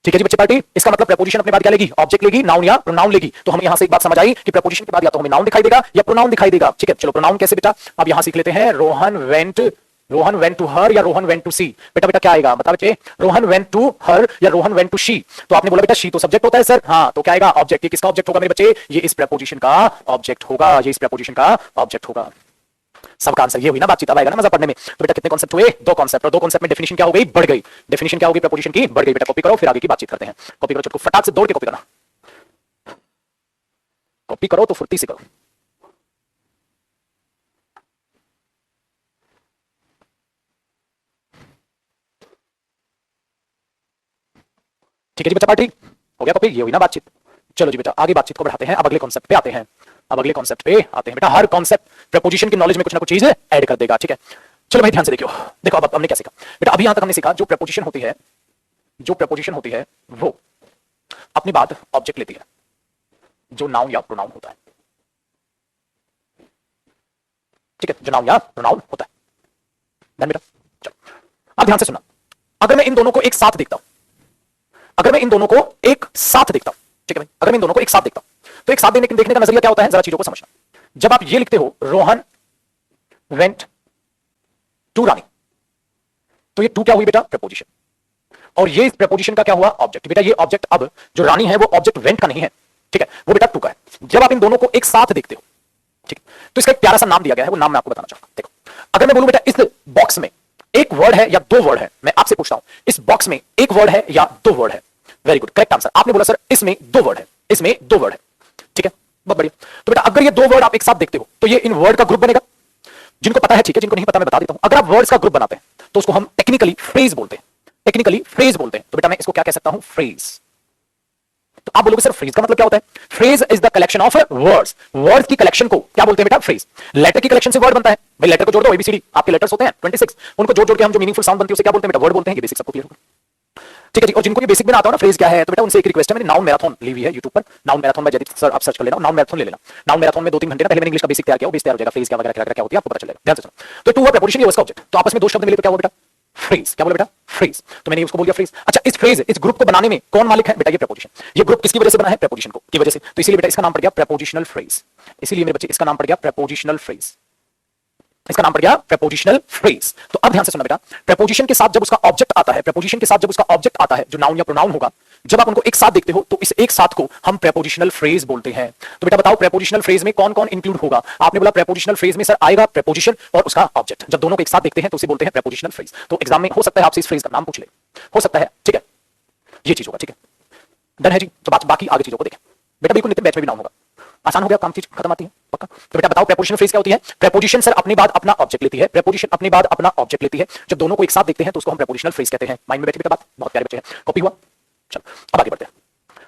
ठीक है जी बच्चे पार्टी। इसका मतलब प्रपोजिशन अपने बाद क्या लेगी? ऑब्जेक्ट लेगी, नाउन या प्रोनाउन लेगी। तो हमें यहां से एक बात समझ आई कि प्रपोजिशन के बाद या तो हमें नाउन दिखाई देगा या प्रोनाउन दिखाई देगा, ठीक है। चलो प्रोनाउन कैसे बेटा? अब यहां सीख लेते हैं। रोहन वेंट टू हर या रोहन वेंट टू सी, बेटा बेटा क्या आएगा बता बच्चे? रोहन वेंट टू हर या रोहन वेंट टू शी। तो आपने बोला बेटा शी तो सब्जेक्ट होता है सर, हाँ, तो क्या आएगा? ऑब्जेक्ट। ये किसका ऑब्जेक्ट होगा मेरे बच्चे? ये इस प्रपोजिशन का ऑब्जेक्ट होगा, ये इस प्रपोजिशन का ऑब्जेक्ट होगा। सबका आंसर ये हुई ना, बातचीत अब आएगा ना मजा पढ़ने में। तो बेटा कितने कॉन्सेप्ट हुए? 2 कॉन्सेप्ट, और 2 कॉन्सेप्ट में डेफिनेशन क्या हो गई? बढ़ गई। डेफिनेशन क्या होगी? प्रपोजिशन की बढ़ गई। बेटा कॉपी करो, फिर आगे की बातचीत करते हैं। कॉपी करो, चुटकू फटाक से दौड़ के कॉपी करना, कॉपी करो तो फुर्ती से करो। ठीक है जी बच्चा पार्टी, हो गया कॉपी, ये हुई ना बातचीत। चलो जी बेटा आगे बातचीत को बढ़ाते हैं, अब अगले कॉन्सेप्ट पे आते हैं। अब अगले कॉन्सेप्ट पे आते हैं बेटा। हर कॉन्सेप्ट प्रपोजिशन की नॉलेज में कुछ ना कुछ चीज ऐड कर देगा, ठीक है। चलो भाई ध्यान से देखियो, देखो अब हमने क्या सीखा बेटा। अभी यहां तक हमने सीखा जो प्रपोजिशन होती है, वो अपनी बात ऑब्जेक्ट लेती है, जो नाउन या प्रोनाउन होता है, ठीक है, जो नाउन या प्रोनाउन होता है। ध्यान बेटा, चलो अब ध्यान से सुनना। अगर मैं इन दोनों को एक साथ देखता हूं, ठीक है भाई, अगर मैं इन दोनों को एक साथ देखता हूं, तो एक साथ देखने का नजरिया क्या होता है? जरा चीजों को समझना। जब आप ये लिखते हो रोहन वेंट टू रानी, तो ये टू क्या हुई बेटा? प्रपोजिशन। और ये प्रपोजिशन का क्या हुआ? ऑब्जेक्ट। बेटा ये ऑब्जेक्ट, अब जो रानी है वो ऑब्जेक्ट वेंट का नहीं है, ठीक है, वो बेटा टू का है। जब आप इन दोनों को एक साथ देखते हो, ठीक है, तो इसका एक प्यारा सा नाम दिया गया है, वो नाम मैं आपको बताना चाहता हूं। देखो अगर मैं बोलूं बेटा इस बॉक्स में एक वर्ड है या 2 वर्ड है, मैं आपसे पूछता हूं इस बॉक्स में एक वर्ड है या 2 वर्ड है? Very good, correct answer. आपने बोला सर इसमें 2 वर्ड है, इसमें 2 वर्ड है, ठीक है, बहुत बढ़िया। तो बेटा अगर ये 2 वर्ड आप एक साथ देखते हो, तो ये इन वर्ड का ग्रुप बनेगा। जिनको पता है ठीक है, जिनको नहीं पता मैं बता देता हूं। अगर आप वर्ड्स का ग्रुप बनाते हैं तो उसको हम टेक्निकली फ्रेज बोलते हैं, तो बेटा मैं इसको क्या कह सकता हूं? फ्रेज। तो आप बोलोगे सर फ्रेज का मतलब क्या होता है? Phrase is the collection of words, words की कलेक्शन को क्या बोलते हैं बेटा? फ्रेज। लेटर की कलेक्शन से वर्ड बनता है भाई, लेटर को जोड़ दो, एबीसीडी आपके लेटर्स होते हैं 26, उनको जोड़ जोड़ के हम जो मीनिंगफुल साउंड बनती है उसे क्या बोलते हैं बेटा? वर्ड बोलते हैं। ये बेसिक सबको क्लियर होगा, ठीक है जी। और जिनको ये बेसिक में आता हो ना फ्रेज क्या है, तो बेटा उनसे एक रिक्वेस्ट है, मैंने नाउन मैराथन ली हुई है यूट्यूब पर, नाउन मैराथन में जयदीप सर आप सर्च कर लेना, नाउन मैराथन ले लेना। नाउन मैराथन में 2-3 घंटे ना पहले मैंने इंग्लिश का बेसिक तैयार किया, वो बेस तैयार हो जाएगा, फ्रेज क्या वगैरह क्या होती है आपको पता चलेगा। ध्यान से सुनो। तो टू हुआ प्रपोजिशन, ये उसका ऑब्जेक्ट, तो आपस में 2 शब्द मिले तो क्या हुआ बेटा? फ्रेज। क्या बोले बेटा? फ्रेज। तो मैंने उसको बोल दिया फ्रेज। अच्छा इस फ्रेज, इस ग्रुप को बनाने में कौन मालिक है बेटा? ये प्रपोजिशन। ये ग्रुप किसकी वजह से बना है? प्रपोजिशन को की वजह से, तो इसीलिए बेटा इसका नाम पड़ गया प्रपोजिशनल फ्रेज। इसीलिए मेरे बच्चे इसका नाम पड़ गया प्रपोजिशनल फ्रेज, इसका नाम पड़ गया प्रपोजिशनल फ्रेज। तो अब ध्यान से सुनना बेटा, प्रपोजिशन के साथ जब उसका ऑब्जेक्ट आता है, प्रपोजिशन के साथ जब उसका ऑब्जेक्ट आता है जो नाउन या प्रोनाउन होगा, जब आप उनको एक साथ देखते हो तो इस एक साथ को हम प्रपोजिशनल फ्रेज बोलते हैं। तो बेटा बताओ प्रपोजिशनल फ्रेज में कौन कौन इंक्लूड होगा? आपने बोला प्रपोजिशनल फ्रेज में सर आएगा प्रपोजिशन और उसका ऑब्जेक्ट, जब दोनों को एक साथ देखते हैं तो उसे बोलते हैं प्रपोजिशनल फ्रेज। तो एग्जाम में हो सकता है आपसे इस फ्रेज का नाम पूछ ले, हो सकता है, ठीक है, ये चीज होगा, ठीक है, डन है जी। तो बाकी आगे चीजों को देखें बेटा, बिल्कुल नितिन बैच में भी नाउन होगा, आसान हो गया काम, चीज खत्म आती है पक्का। तो बेटा बताओ प्रपोजिशनल फ्रेज क्या होती है? प्रपोजिशन सर अपनी बात अपना ऑब्जेक्ट लेती है, प्रपोजिशन अपनी बात अपना ऑब्जेक्ट लेती है, जब दोनों को एक साथ देखते हैं तो उसको हम प्रपोजिशनल फ्रेज कहते हैं। माइंड में बैठी बेटा बात, बहुत प्यारे बच्चे हैं, कॉपी हुआ। चलो अब आगे बढ़ते हैं।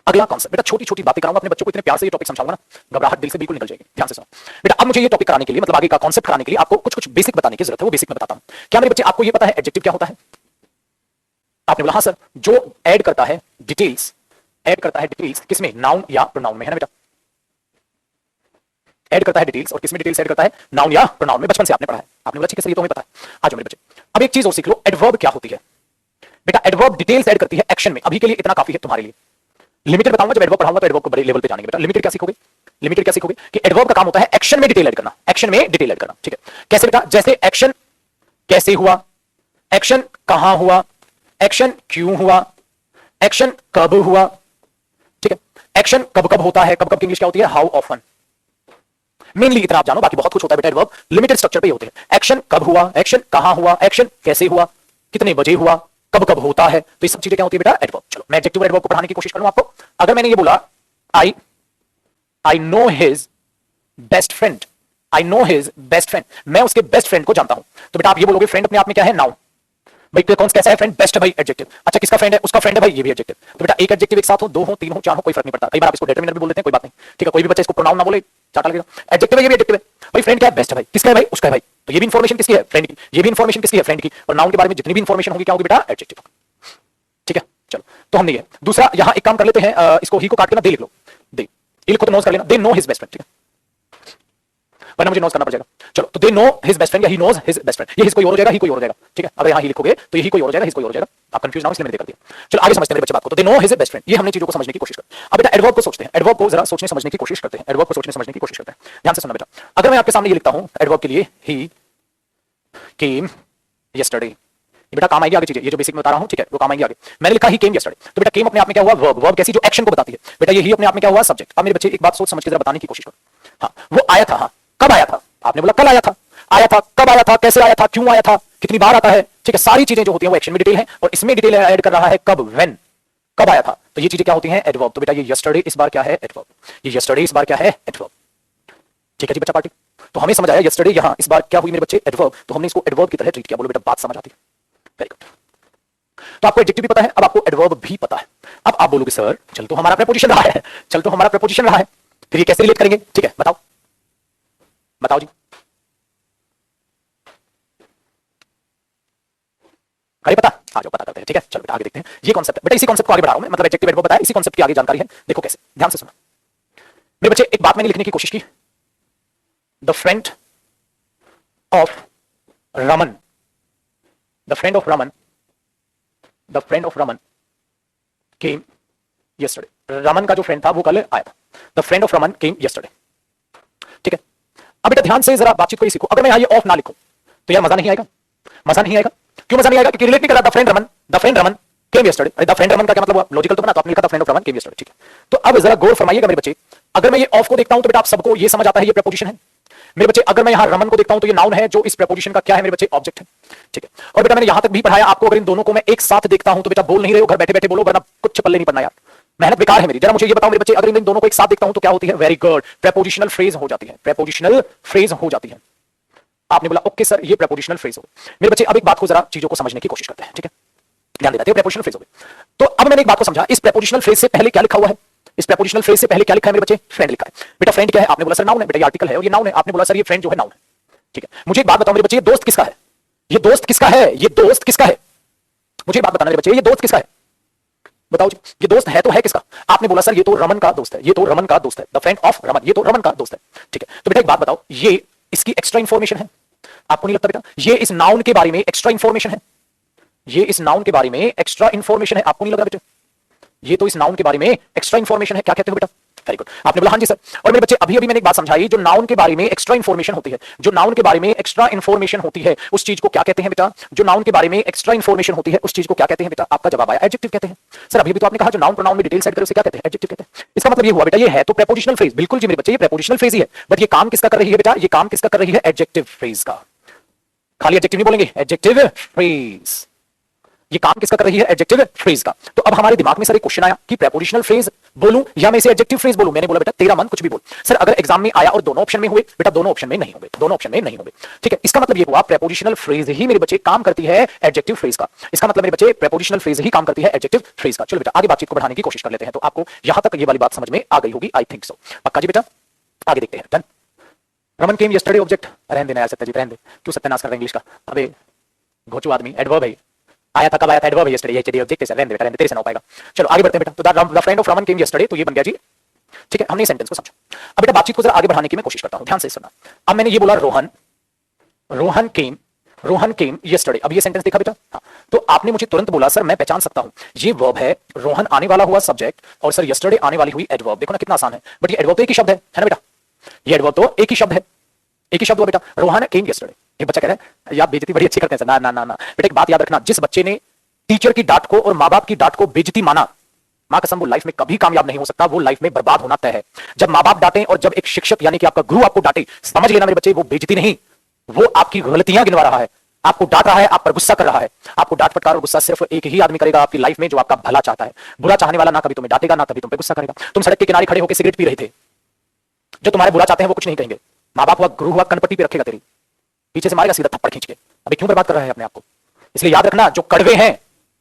अगला कॉन्सेप्ट बेटा, छोटी छोटी बातें कराऊंगा अपने बच्चों को, इतने प्यार से ये टॉपिक समझाऊंगा ना, घबराहट दिल से बिल्कुल निकल जाएगी। ध्यान से सुनो बेटा, अब मुझे ये टॉपिक कराने के लिए, मतलब आगे का कॉन्सेप्ट कराने के लिए आपको कुछ कुछ बेसिक बताने की जरूरत है, वो बेसिक मैं बताता हूं। क्या मेरे बच्चे आपको ये पता है एडजेक्टिव क्या होता है? आपने बोला हाँ सर, जो ऐड करता है डिटेल्स, ऐड करता है डिटेल्स किसमें? नाउन या प्रोनाउन में, है ना बेटा? ऐड करता है डिटेल्स, और किसमें डिटेल्स ऐड करता है? नाउन या प्रोनाउन में। बचपन से आपने पढ़ा है, आपने बोला ठीक है सर ये तो हमें पता है। आ जाओ मेरे बच्चे, अब एक चीज और सीख लो, एडवर्ब क्या होती है बेटा? एडवर्ब डिटेल्स ऐड करती है एक्शन में। अभी के लिए इतना काफी है तुम्हारे लिए, लिमिटेड बताऊंगा, जब एडवर्ब पढ़ाऊंगा तो एडवर्ब को बड़े लेवल पे जानेंगे बेटा। लिमिटेड क्या सीखोगे? लिमिटेड क्या सीखोगे कि एडवर्ब का काम होता है एक्शन में डिटेल ऐड करना, एक्शन में डिटेल ऐड करना। ठीक है, कैसे बेटा? जैसे एक्शन कैसे हुआ, एक्शन कहां हुआ, एक्शन क्यों हुआ, एक्शन कब हुआ। ठीक है, एक्शन कब कब होता है, कब कब की इंग्लिश क्या होती है? How often. मेनली इतना आप जानो, बाकी बहुत कुछ होता है बेटा एडवर्ब लिमिटेड स्ट्रक्चर पे ही होते हैं। एक्शन कब हुआ, एक्शन कहां हुआ, एक्शन कैसे हुआ, कितने बजे हुआ, कब कब होता है, तो ये सब चीजें क्या होती है बेटा? एडवर्ब। चलो मैं एडजेक्टिव एडवर्ब को पढ़ाने की कोशिश करूं आपको। अगर मैंने ये बोला I know his best friend, I know his best friend, मैं उसके बेस्ट फ्रेंड को जानता हूं, तो बेटा आप ये बोलोगे फ्रेंड अपने आप में क्या है? नाउन। भाई कौन कैसा है फ्रेंड? बेस्ट है भाई, एडजेक्टिव। अच्छा किसका फ्रेंड है? उसका फ्रेंड है भाई, ये भी एडजेक्टिव। तो बेटा एक एडजेक्टिव एक साथ हो, दो हो, तीन हो, चार हो, कोई फर्क नहीं पड़ता। कई बार आप इसको डिटरमिनर भी बोल देते हैं, कोई बात नहीं। ठीक है, कोई भी बच्चा इसको प्रोनाउन ना बोले, चाटा लगेगा। एडजेक्टिव है, ये भी एडजेक्टिव है भाई। फ्रेंड क्या है? बेस्ट है भाई। किसका है भाई? उसका है भाई। तो ये भी इंफॉर्मेशन किसकी है? फ्रेंड की। ये भी इंफॉर्मेशन किसकी है? फ्रेंड की। और नाउन के बारे में जितनी भी इंफॉर्मेशन होगी क्या होगी बेटा? एडजेक्टिव। ठीक है, चलो तो हमने ये दूसरा यहां एक काम कर लेते हैं, इसको ही को काट के ना दे लिख लो, दे ये लिखो तो नोज कर लेना, they know his best friend. ठीक है, वरना मुझे नोज करना पड़ेगा। चलो तो they know his best friend या he knows his best friend, ये हिज कोई और हो जाएगा, ही कोई और हो जाएगा। ठीक है, अगर यहां ही लिखोगे तो यही कोई और हो जाएगा, हिज कोई और हो जाएगा। आप कंफ्यूज ना हो इसलिए मैंने कर दिया। चलो आगे समझते हैं मेरे बच्चे बात को। तो they know his best friend, ये हमने चीजों को समझने की कोशिश कर। अब बेटा एडवर्ब को सोचते हैं, एडवर्ब को जरा सोचने समझने की कोशिश करते हैं, एडवर्ब को सोचने समझने की कोशिश करते हैं। ध्यान से सुनना बेटा, अगर मैं आपके सामने ये लिखता हूं एडवर्ब के लिए ही केम यस्टरडे, बेटा काम आएगी आगे चीजें, ये जो बेसिक में बता रहा हूं, ठीक है, वो काम आएगी आगे। मैंने लिखा ही केम यस्टरडे, तो बेटा केम अपने आप में क्या हुआ? वर्ब। वर्ब कैसी? जो एक्शन को बताती है। बेटा ये ही अपने आप में क्या हुआ? सब्जेक्ट। अब मेरे बच्चे एक बात सोच समझ के जरा बताने की कोशिश करो। हाँ वो आया था, हाँ कब आया था? आपने बोला कल आया था। आया था, कब आया था, कैसे आया था, क्यों आया था, कितनी बार आता है। ठीक है, सारी चीजें जो होती हैं वो एक्शन में डिटेल है, और इसमें डिटेल ऐड कर रहा है कब, व्हेन, कब आया था। तो ये चीजें क्या होती हैं? एडवर्ब। तो बेटा ये यस्टरडे इस बार क्या है? एडवर्ब। ये यस्टरडे इस बार क्या है? एडवर्ब। ठीक है जी बच्चा पार्टी, तो हमें समझ आया यस्टरडे यहां इस बार क्या हुई मेरे बच्चे? एडवर्ब। तो हमने इसको एडवर्ब की तरह ट्रीट किया। बोलो बेटा बात समझ आती है? Very good. तो आपको एडजेक्टिव भी पता है, अब आपको एडवर्ब भी पता है। अब आप बोलोगे सर चल तो हमारा प्रीपोजिशन रहा है, चल तो हमारा प्रीपोजिशन रहा है, फिर ये कैसे रिलेट करेंगे? ठीक है बताओ, बताओ जी। अरे पता आ जाओ, पता करते हैं। ठीक है चलो बेटा आगे देखते हैं ये कॉन्सेप्ट। बेटा इसी कॉन्सेप्ट को आगे बढ़ा रहा हूं मैं, मतलब एडजेक्टिव एडवर्ब बताया, इसी कॉन्सेप्ट की आगे जानकारी है। देखो कैसे, ध्यान से सुनो मेरे बच्चे। एक बात मैंने लिखने की कोशिश की, the friend of Raman, the friend of Raman, the friend of Raman came yesterday. Raman का जो फ्रेंड था वो कल आया था। The friend of Raman came yesterday. ठीक है, अब बेटा ध्यान से जरा बातचीत को ही सीखो। अगर मैं यहां ये ऑफ ना लिखूं तो यार मजा नहीं आएगा, मजा नहीं आएगा। क्यों मजा नहीं आएगा? क्योंकि रिलेट नहीं कर रहा। The friend Raman, the friend Raman came yesterday. अरे द फ्रेंड रमन का क्या मतलब हुआ? लॉजिकल तो बना, तो आपने लिखा the friend of Raman came yesterday. ठीक है, तो अब जरा गौर फरमाइएगा मेरे बच्चे। अगर मैं ये ऑफ को देखता हूं तो बेटा आप सबको ये समझ आता है ये प्रीपोजिशन है मेरे बच्चे। अगर मैं यहां रमन को देखता हूं तो ये नाउन है, जो इस प्रीपोजिशन का क्या है मेरे बच्चे? ऑब्जेक्ट है। ठीक है, और बेटा मैंने यहां तक भी पढ़ाया आपको, अगर इन दोनों को मैं एक साथ देखता हूं तो बेटा बोल नहीं रहे हो, घर बैठे बैठे बोलो, वरना कुछ पल्ले नहीं पड़ना यार, मेहनत बेकार है मेरी। जरा मुझे ये बताओ मेरे बच्चे, अगर इन दोनों को एक साथ देखता हूं तो क्या होती है? वेरी गुड, प्रीपोजिशनल फ्रेज हो जाती है, प्रीपोजिशनल फ्रेज हो जाती है। आपने बोला ओके सर ये प्रीपोजिशनल फ्रेज हो। मेरे बच्चे अब एक बात को जरा चीजों को समझने की कोशिश करते हैं। ठीक है, ध्यान देते हैं प्रीपोजिशनल फ्रेज हो गई। तो अब मैंने एक बात को समझा, इस प्रीपोजिशनल फ्रेज से पहले क्या लिखा हुआ है? इस प्रीपोजिशनल फ्रेज से पहले क्या लिखा है मेरे बच्चे? फ्रेंड लिखा है। बेटा फ्रेंड क्या है? आपने बोला सर नाउन है। बेटा ये आर्टिकल है और ये नाउन है। आपने बोला सर ये फ्रेंड जो है नाउन है। ठीक है, मुझे एक बात बताओ मेरे बच्चे, ये दोस्त किसका है? ये दोस्त किसका है? ये दोस्त किसका है? मुझे बात बताना मेरे बच्चे, ये दोस्त किसका है? बताओ जी, ये दोस्त है तो है किसका? आपने बोला सर ये तो रमन का दोस्त है, ये तो रमन का दोस्त है, द फ्रेंड ऑफ रमन, ये तो रमन का दोस्त है। ठीक है, तो बेटा एक बात बताओ, ये इसकी एक्स्ट्रा इंफॉर्मेशन है? आपको नहीं लगता बेटा ये इस नाउन के बारे में एक्स्ट्रा इंफॉर्मेशन है? ये इस नाउन के बारे में एक्स्ट्रा इंफॉर्मेशन है, आपको नहीं लग रहा बेटा? ये तो इस नाउन के बारे में एक्स्ट्रा इंफॉर्मेशन है। क्या कहते हो बेटा? वेरी गुड, आपने बोला हाँ जी सर। और मेरे बच्चे अभी अभी मैंने एक बात समझाई, जो नाउन के बारे में एक्स्ट्रा इंफॉर्मेशन होती है, जो नाउन के बारे में एक्स्ट्रा इंफॉर्मेशन होती है उस चीज को क्या कहते हैं बेटा? जो नाउन के बारे में एक्स्ट्रा इंफॉर्मेशन होती है उस चीज को क्या कहते हैं बेटा? आपका जवाब आया एडजेक्टिव कहते हैं। सर अभी भी तो आपने कहा जो नाउन प्रोनाउन में डिटेल सेट करे उसे क्या कहते हैं? एडजेक्टिव कहते हैं। इसका मतलब ये हुआ बेटा ये है तो प्रीपोजिशनल फ्रेज। बिल्कुल जी मेरे बच्चे, ये प्रीपोजिशनल फ्रेज ही है, बट ये काम किसका कर रही है बेटा? ये काम किसका कर रही है? एडजेक्टिव फ्रेज का। खाली एडजेक्टिव नहीं बोलेंगे, एडजेक्टिव फ्रेज। ये काम किसका कर रही है? एडजेक्टिव फ्रेज का। तो अब हमारे दिमाग में सर एक क्वेश्चन आया कि प्रीपोजिशनल फ्रेज बोलूं या मैं इसे एडजेक्टिव फ्रेज बोलूं? मैंने बोला बेटा तेरा मन कुछ भी बोल। सर अगर एग्जाम में आया और दोनों ऑप्शन में हुए, बेटा दोनों ऑप्शन में नहीं होंगे, दोनों ऑप्शन में नहीं होंगे। ठीक है, इसका मतलब ये हुआ प्रीपोजिशनल फ्रेज ही मेरे बच्चे काम करती है एडजेक्टिव फ्रेज का। इसका मतलब मेरे बच्चे प्रीपोजिशनल फ्रेज ही काम करती है एडजेक्टिव फ्रेज का। चलो बेटा आगे बातचीत को बढ़ाने की कोशिश कर लेते हैं। तो आपको यहां तक ये वाली बात समझ में आ गई होगी, आई थिंक सो। पक्का जी बेटा, आगे देखते हैं। Done. Raman came yesterday object, रहने देना यार सत्यजीत, रहने दे, क्यों सत्यानाश कर रहे इंग्लिश का? अबे घोचू आदमी, एडवर्ब है। आया था कब आया था? एडवर्ब है यस्टरडे, ये ऑब्जेक्ट है, रहने दे बेटा, रहने दे, तेरे से ना हो पाएगा। चलो आगे बढ़ते हैं बेटा। तो the friend of Raman came yesterday, तो ये बन गया जी। ठीक है, हमने इस सेंटेंस को समझा। अब बेटा बातचीत को जरा आगे बढ़ाने की मैं कोशिश करता हूं, ध्यान से सुनना। अब मैंने ये बोला रोहन, रोहन केम रोहन केम यस्टरडे। अब ये सेंटेंस देखा बेटा? हाँ। तो आपने मुझे तुरंत बोला सर मैं पहचान सकता हूं ये वर्ब है, रोहन आने वाला हुआ सब्जेक्ट, और सर यस्टरडे आने वाली हुई एडवर्ब। देखो ना कितना आसान है। बट ये एडवर्ब तो एक ही शब्द है ना बेटा? ये एडवर्ब तो एक ही शब्द है, एक ही शब्द हुआ बेटा, रोहन केम यस्टरडे। एक बच्चा कह रहा है यार बेइज्जती बड़ी अच्छी करते हैं सर। ना ना ना ना बेटा, एक बात याद रखना, जिस बच्चे ने टीचर की डांट को और माँ बाप की डांट को बेइज्जती माना, मां कसम वो लाइफ में कभी कामयाब नहीं हो सकता, वो लाइफ में बर्बाद होना तय है। जब मां बाप डांटे और जब एक शिक्षक यानी कि आपका गुरु आपको डांटे, समझ लेना मेरे बच्चे, वो बेइज्जती नहीं, वो आपकी गलतियां गिनवा रहा है, आपको डांट रहा है, आप पर गुस्सा कर रहा है। आपको डांट फटकार और गुस्सा सिर्फ एक ही आदमी करेगा आपकी लाइफ में, जो आपका भला चाहता है। बुरा चाहने वाला ना कभी तुम्हें डांटेगा, ना कभी तुम पे गुस्सा करेगा। तुम सड़क के किनारे खड़े होकर सिगरेट पी रहे थे, जो तुम्हारे बुरा चाहते हैं वो कुछ नहीं कहेंगे। मां बाप हुआ, गुरु हुआ, कनपट्टी पे रखेगा तेरी, पीछे से मारेगा सीधा थप्पड़ खींच के। अभी क्यों बर्बाद कर रहा है अपने आप को? इसलिए याद रखना, जो कड़वे हैं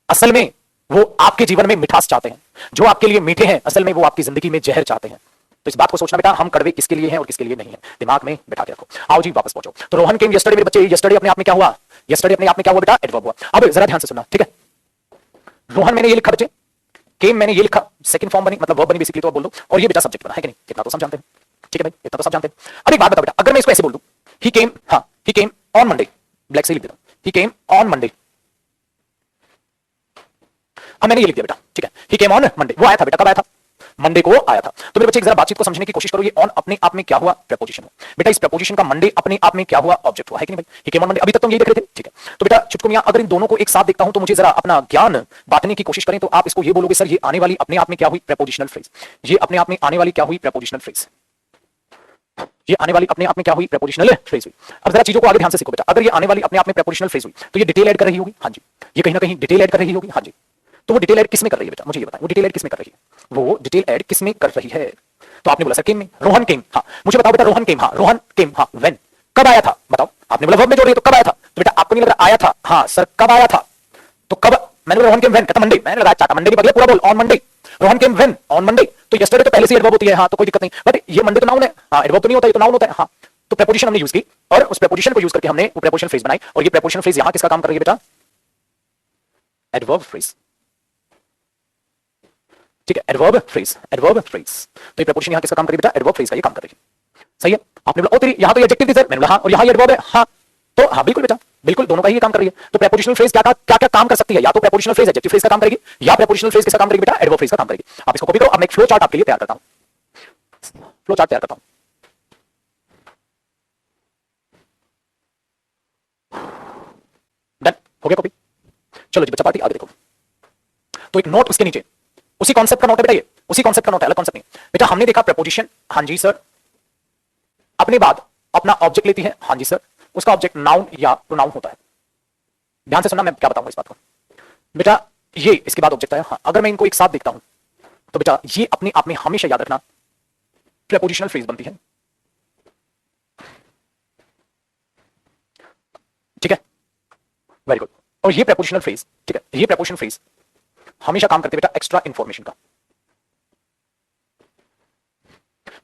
असल में वो आपके जीवन में मिठास चाहते हैं, जो आपके लिए मीठे हैं असल में वो आपकी जिंदगी में जहर चाहते हैं। तो इस बात को सोचना बेटा, हम कड़वे किसके लिए हैं और किसके लिए नहीं है, दिमाग में बिठा के रखो। आओ जी वापस पहुंचो। तो रोहन केम यस्टरडे मेरे बच्चे, यस्टरडे अपने आप में क्या हुआ? यस्टरडे अपने आप में क्या हुआ बेटा? एडवर्ब हुआ। अब जरा ध्यान से सुनना, ठीक है? रोहन मैंने ये लिखा बच्चे, केम मैंने ये लिखा, सेकंड फॉर्म बनी, मतलब वर्ब बनी बेसिकली, तो आप बोल दो। और ये बेटा सब्जेक्ट बना है कि नहीं? कितना तो सब जानते हैं, ठीक है भाई, इतना तो सब जानते हैं। अब एक बात बता बेटा, अगर मैं इसको ऐसे बोल दूं, ही केम, हाँ ही केम ऑन मंडे, ब्लैक से लिख देता हूं, ही केम ऑन मंडे। अब मैंने ये लिख दिया बेटा, ठीक है, ही केम ऑन मंडे, वो आया था बेटा, कब आया था? मंडे को आया था। तो मेरे बच्चे जरा बातचीत को समझने की कोशिश करो, ये ऑन अपने आप में क्या हुआ? प्रेपोजिशन हुआ बेटा। इस प्रेपोजिशन का मंडे अपने आप में क्या हुआ? ऑब्जेक्ट हुआ, है कि नहीं भाई? ही केम ऑन मंडे, अभी तक तुम यही देख रहे थे, ठीक है? तो बेटा चुटकुल मियां, अगर इन दोनों को एक साथ देखता हूं तो मुझे जरा अपना ज्ञान बांटने की कोशिश करें, तो आप इसको ये बोलोगे सर ये आने वाली अपने आप में क्या हुई? Prepositional phrase. ये अपने आप में आने वाली क्या हुई? Prepositional phrase. ये आने वाली अपने आप में क्या हुई? प्रेपोजिशनल फ्रेज हुई। अब जरा चीजों को आगे ध्यान से सीखो बेटा। अगर ये आने वाली अपने आप में प्रेपोजिशनल फ्रेज हुई तो ये डिटेल ऐड कर रही होगी, हाँ जी, ये कहीं ना कहीं डिटेल ऐड कर रही होगी, हाँ जी। तो वो डिटेल ऐड किस में कर रही है बेटा? मुझे ये बताएं, वो डिटेल ऐड किस में कर रही है? वो डिटेल ऐड किस में कर रही है? तो आपने बोला सर केम में, रोहन केम, हाँ मुझे बताओ बेटा, रोहन केम, हाँ रोहन केम, हाँ व्हेन, कब आया था? बताओ। आपने बोला वर्ब में जोड़ रही है तो कब आया था? तो बेटा आपको नहीं लग रहा आया था? हाँ सर कब आया था? तो कब? मैंने बोला रोहन केम व्हेन, कहता मंडे, मैंने लगाया चाटा, मंडे की बदले पूरा बोल, on Monday. Rohan came when, on Monday. तो यस्टरडे तो पहले से एडवर्ब होती है, हाँ तो कोई दिक्कत नहीं, बट ये मंडे तो नाउन है, हाँ एडवर्ब तो नहीं होता, ये तो नाउन होता है, हाँ। तो प्रेपोजिशन हमने यूज की और उस प्रेपोजिशन को यूज करके हमने वो प्रेपोजिशन फ्रेज बनाई, और ये प्रेपोजिशन फ्रेज यहां किसका काम कर रही है बेटा? एडवर्ब फ्रेज, ठीक है, एडवर्ब फ्रेज, एडवर्ब फ्रेज। तो ये प्रेपोजिशन यहां किसका काम कर रही है बेटा? एडवर्ब फ्रेज का ये काम कर रही है, सही है? आपने बोला ओ तेरी, यहां तो ये एडजेक्टिव थी सर, मैंने बोला हाँ, और यहां ये एडवर्ब है, हाँ तो हाँ बिल्कुल बेटा, बिल्कुल दोनों का ही काम कर रही है। तो प्रेपोजिशनल फ्रेज क्या क्या क्या काम कर सकती है? या तो प्रेपोजिशनल फ्रेज एडजेक्टिव फ्रेज का काम करेगी, या प्रेपोजिशनल फ्रेज किसका काम करेगी बेटा? एडवर्ब फ्रेज का काम करेगी। आप इसको कॉपी करो। अब मैं एक फ्लो चार्ट आपके लिए तैयार करता हूं, फ्लो चार्ट तैयार करता हूं। डन हो गया कॉपी? चलो जी बच्चा पार्टी आगे देखो। तो एक नोट उसके नीचे, उसी कॉन्सेप्ट का नोट है बेटा, ये उसी कॉन्सेप्ट का नोट है, अलग कॉन्सेप्ट नहीं बेटा। हमने देखा प्रेपोजिशन, हाँ जी सर, अपने बाद अपना ऑब्जेक्ट लेती है, हाँ जी सर, उसका ऑब्जेक्ट नाउन या प्रोनाउन होता है। ध्यान से सुनना, मैं क्या बताऊंगा इस बात को बेटा। ये इसके बाद ऑब्जेक्ट है, हाँ अगर मैं इनको एक साथ देखता हूं तो बेटा ये अपने आप में हमेशा याद रखना प्रेपोजिशनल फ्रेज बनती है, ठीक है? Very good. और ये प्रेपोजिशनल फ्रेज, ठीक है, ये प्रेपोजिशनल फ्रेज हमेशा काम करते बेटा एक्स्ट्रा इंफॉर्मेशन का।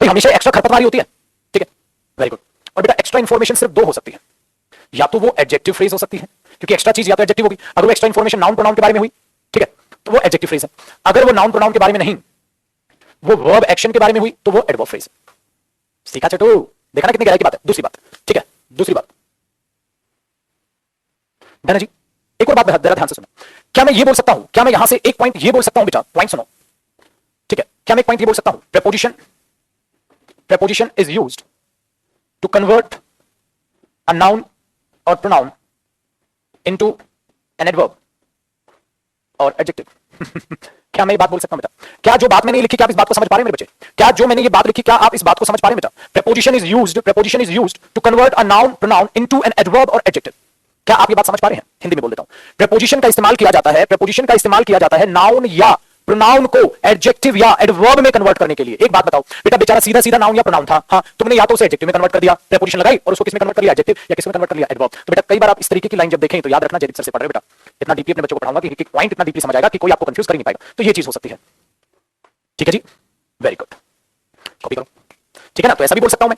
भाई हमेशा एक्स्ट्रा खरपतवारी होती है, ठीक है? Very good. और बेटा एक्स्ट्रा इंफॉर्मेशन सिर्फ दो हो सकती है, या तो वो एडजेक्टिव फ्रेज हो सकती है, क्योंकि एक्स्ट्रा चीज या तो एडजेक्टिव होगी। अगर वो एक्स्ट्रा इंफॉर्मेशन नाउन प्रोनाउन के बारे में हुई, ठीक है, तो वो एडजेक्टिव फ्रेज है। अगर वो नाउन प्रोनाउन के बारे में नहीं, वो वर्ब एक्शन के बारे में हुई, तो वो एडवर्ब फ्रेज। सीखा चटू? देखा ना कितनी गहराई की बात है। दूसरी बात, ठीक है, दूसरी बात धना जी, एक और बात जरा ध्यान से सुनो। क्या मैं ये बोल सकता हूं, क्या मैं यहां से एक पॉइंट ये बोल सकता हूं बेटा, पॉइंट सुनो, ठीक है? क्या मैं एक पॉइंट ये बोल सकता हूं, preposition, preposition is used to convert a noun और प्रोनाउन इनटू एन एडवर्ब और एडजेक्टिव। क्या मैं ये बात बोल सकता हूं बेटा? क्या जो बात मैंने लिखी, क्या आप इस बात को समझ पा रहे हैं मेरे बच्चे? क्या जो मैंने ये बात लिखी, क्या आप इस बात को समझ पा रहे हैं बेटा? Preposition is used to convert a noun pronoun into an adverb और एडजेक्टिव। क्या आप ये बात समझ पा रहे हैं? हिंदी में बोल देता हूं, प्रेपोजिशन का इस्तेमाल किया जाता है, प्रेपोजिशन का इस्तेमाल किया जाता है नाउन या प्रोनाउन को एडजेक्टिव या एडवर्ब में कन्वर्ट करने के लिए। एक बात बताओ बेटा, बेचारा सीधा सीधा नाउन या प्रोनाउन था, हाँ तुमने या तो उसे एडजेक्टिव में कन्वर्ट कर दिया, प्रेपोजिशन लगाई, और उसको किस में कन्वर्ट कर लिया? एडजेक्टिव, या किस में कन्वर्ट कर लिया? एडवर्ब। तो बेटा कई बार आप इस तरीके की लाइन जब देखें तो याद रखना, जयदीप सर से पढ़ रहे बेटा, इतना डीपली अपने बच्चों को पढ़ाऊंगा कि एक पॉइंट इतना डीपली समझ आएगा कि कोई आपको कंफ्यूज कर ही नहीं पाएगा। तो ये चीज हो सकती है, ठीक है जी? वेरी गुड, कॉपी करो, ठीक है ना? तो ऐसा भी बोल सकता हूं मैं,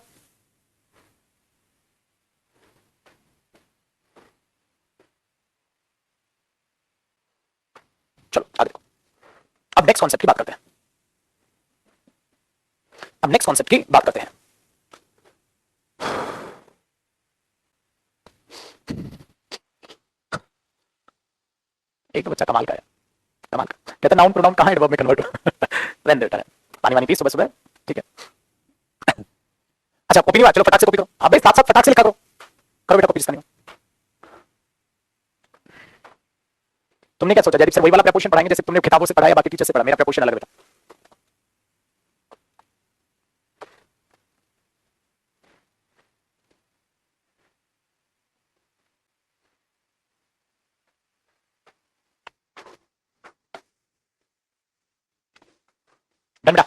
चलो आगे देखो। अब नेक्स्ट कॉन्सेप्ट की बात करते हैं, अब नेक्स्ट कॉन्सेप्ट की बात करते हैं। एक तो बच्चा कमाल का है, कमाल का कहता नाउन प्रोनाउन कहाँ एडवर्ब में कन्वर्ट रहने देता है। पानी वानी पी सुबह सुबह, ठीक है। अच्छा कॉपी नहीं हुआ, चलो फटाक से कॉपी करो। अबे साथ साथ फटाक से लिखा करो, करो बेटा कॉपी जिसका नहीं हो। तुमने क्या सोचा जयदीप सर वही वाला प्रपोजिशन पढ़ाएंगे जैसे तुमने किताबों से पढ़ा या बाकी टीचर से पढ़ा? मेरा प्रपोजिशन अलग है बेटा। डन बेटा।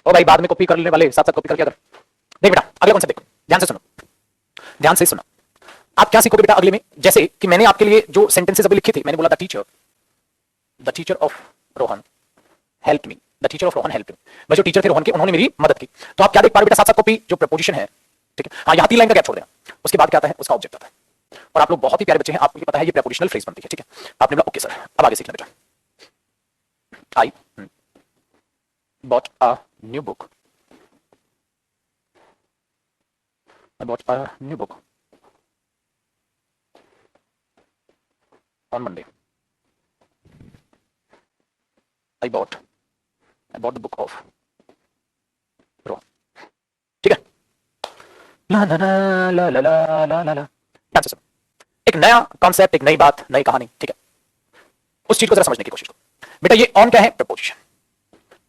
ओ भाई बाद में कॉपी करने वाले साथ साथ कॉपी करके अगर देख बेटा अगला कॉन्सेप्ट देखो, ध्यान से सुनो, ध्यान से सुनो। आप क्या सीखोगे बेटा अगले में? जैसे कि मैंने आपके लिए जो सेंटेंसेस अभी लिखे थे, मैंने बोला the teacher of Rohan help me, the teacher of Rohan help me. भाई जो टीचर थे रोहन के उन्होंने मेरी मदद की। तो आप क्या देख पा रहे हो बेटा? साथ साथ कॉपी जो प्रपोजिशन है, ठीक है। हाँ यहाँ 3 लाइन का गैप छोड़ देना, उसके बाद क्या आता है? उसका ऑब्जेक्ट आता है। और आप लोग बहुत ही प्यारे बच्चे हैं, आपको पता है ये प्रपोजिशनल फ्रेज बनती है, ठीक है। आपने बोला ओके सर, अब आगे सीखना बेटा। आई bought a new book. I bought a new book on Monday. I bought the book of Rohan. ठीक है। ला ला ला ला ला ला ला ला ला। ध्यान से सुनो, एक नया कॉन्सेप्ट, एक नई बात, नई कहानी, ठीक है। उस चीज को जरा समझने की कोशिश करो बेटा। ये ऑन क्या है? प्रपोजिशन।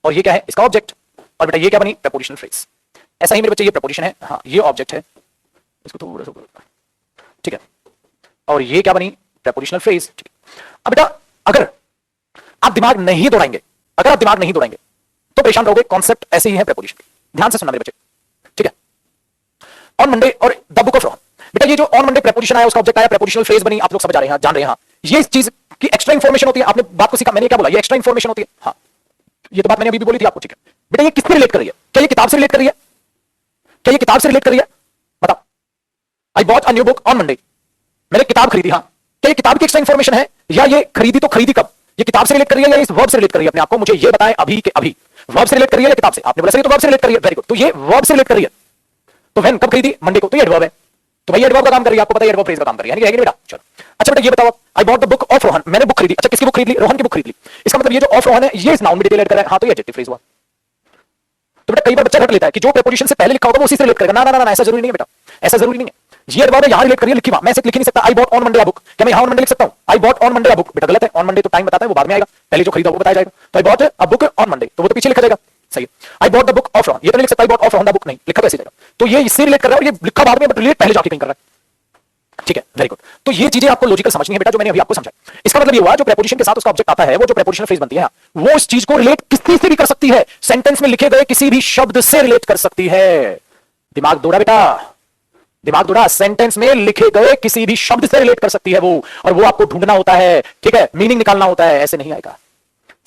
और ये क्या है? इसका ऑब्जेक्ट। और बेटा ये क्या बनी? Prepositional phrase. ऐसा ही मेरे बच्चे ये प्रपोजिशन है, हाँ ये ऑब्जेक्ट है, इसको थोड़ा सा, ठीक है। और ये क्या बनी? प्रपोजिशनल फ्रेज, ठीक है। अब बेटा अगर आप दिमाग नहीं दौड़ाएंगे, अगर आप दिमाग नहीं दौड़ाएंगे तो परेशान रहोगे। कॉन्सेप्ट ऐसे ही है प्रपोजिशन। ध्यान से सुनना मेरे बच्चे, ठीक है। ऑन मंडे और द बुक ऑफ रोहन, बेटा ये जो ऑन मंडे प्रपोजिशन आया, उसका ऑब्जेक्ट आया, प्रपोजिशनल फ्रेज बनी। आप लोग समझ आ रहे हैं, जान रहे हैं? हाँ ये इस चीज की एक्स्ट्रा इंफॉर्मेशन होती है। आपने बात को सीखा, मैंने क्या बोला? ये एक्स्ट्रा इंफॉर्मेशन होती है। हाँ ये तो बात मैंने अभी भी बोली थी आपको, ठीक है। बेटा ये किससे रिलेट कर रही है? क्या ये किताब से रिलेट कर रही है? क्या ये किताब से रिलेट कर रही है? बताओ। I bought a new book on Monday, मैंने किताब खरीदी। हाँ क्या ये किताब की एक्स्ट्रा इंफॉर्मेशन है? या ये खरीदी तो खरीदी कब? ये किताब से रिलेट कर रही है या इस वर्ब से रिलेट कर रही है? अपने आपको मुझे ये बताएं अभी के अभी, वर्ब से रिलेट कर रही है या किताब से? आपने बोला सही, तो वर्ब से रिलेट कर रही है। Very good. तो ये वर्ब से रिलेट कर रही है। तो व्हेन कब खरीदी? मंडे को, तो ये एडवर्ब है। तो भाई एडवर्ब का काम कर रही है, आपको पता है एडवर्ब फ्रेज का काम कर रही है, बेटा। चलो अच्छा बेटा ये बताओ, I bought the book of Rohan, मैंने बुक खरीदी। अच्छा किसकी बुक खरीद ली? रोहन की बुक खरीद ली। इसका मतलब ये जो ऑफ रोहन है ये इस नाउन में डिटेल ऐड कर रहा है। हाँ तो ये एडजेक्टिव फ्रेज हुआ। तो बेटा कई बार बच्चा घट लेता है कि जो प्रपोजिशन से पहले लिखा होगा वो उसी से रिलेट करेगा। ना ना ना ऐसा जरूरी नहीं है बेटा, ऐसा जरूरी नहीं है। ये एडवर्ब यहां रिलेट करिए, लिखी वहां, मैं ऐसे लिख नहीं सकता। I bought on Monday a book, क्या मैं यहां ऑन मंडे लिख सकता हूं? I bought on Monday a book, बेटा गलत है। ऑन मंडे तो टाइम बताता है, वो बाद में आएगा, पहले जो खरीदा वो बताया जाएगा। तो I bought a book on Monday, तो वो तो पीछे लिखा जाएगा, सही है। I bought the book of Rohan, ये तो नहीं लिख सकता I bought of Rohan the book, नहीं लिखा कैसे जाएगा? तो ये इससे रिलेट कर रहा है, और ये लिखा बाद में बट रिलेट पहले जाके कहीं कर रहा है, ठीक है। Very good. तो ये चीजें आपको लॉजिकल समझनी है बेटा, जो मैंने अभी आपको समझाया। इसका मतलब ये हुआ जो प्रपोजिशन के साथ उसका ऑब्जेक्ट आता है, वो जो प्रपोजिशनल फ्रेज बनती है, वो उस चीज को रिलेट किसी से भी कर सकती है, सेंटेंस में लिखे गए किसी भी शब्द से रिलेट कर सकती है। दिमाग दौड़ा बेटा, दिमाग दौड़ा। सेंटेंस में लिखे गए किसी भी शब्द से रिलेट कर सकती है वो, और वो आपको ढूंढना होता है, ठीक है, मीनिंग निकालना होता है, ऐसे नहीं आएगा।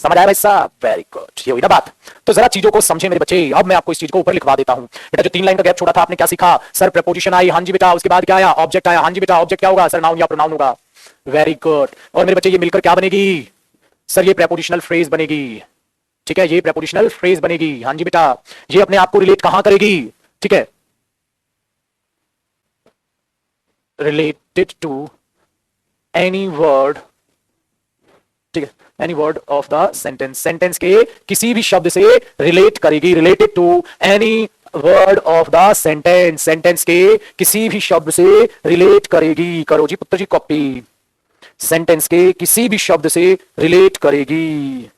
समझ आया भाई साहब? वेरी गुड, ये हुई ना बात। तो जरा चीजों को समझे मेरे बच्चे। अब मैं आपको इस चीज को ऊपर लिखवा देता हूं बेटा। जो 3 लाइन का गैप छोड़ा था, आपने क्या सीखा? सर प्रपोजिशन आई, हाँ जी बेटा। उसके बाद क्या आया? ऑब्जेक्ट आया, हाँ जी बेटा। ऑब्जेक्ट क्या होगा? सर नाउन या प्रोनाउन होगा। Very good. और मेरे बच्चे ये मिलकर क्या बनेगी? सर ये प्रपोजिशनल फ्रेज बनेगी, ठीक है। ये प्रपोजिशनल फ्रेज बनेगी, हाँ जी बेटा। ये अपने आप को रिलेट कहां करेगी? ठीक है, रिलेटेड टू एनी वर्ड, ठीक है, any word of the sentence. Sentence के किसी भी शब्द से रिलेट करेगी, related to any word of the sentence. Sentence के किसी भी शब्द से रिलेट करेगी। करो जी पुत्र जी कॉपी। सेंटेंस के किसी भी शब्द से रिलेट करेगी।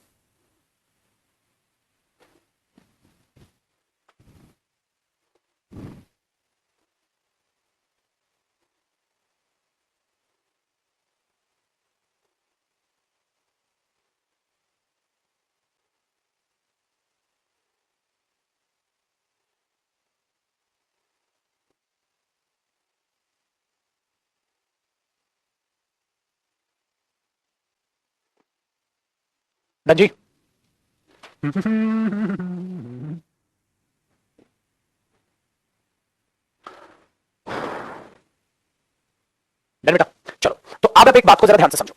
डन जी। डन बेटा। चलो तो अब आप एक बात को जरा ध्यान से समझो।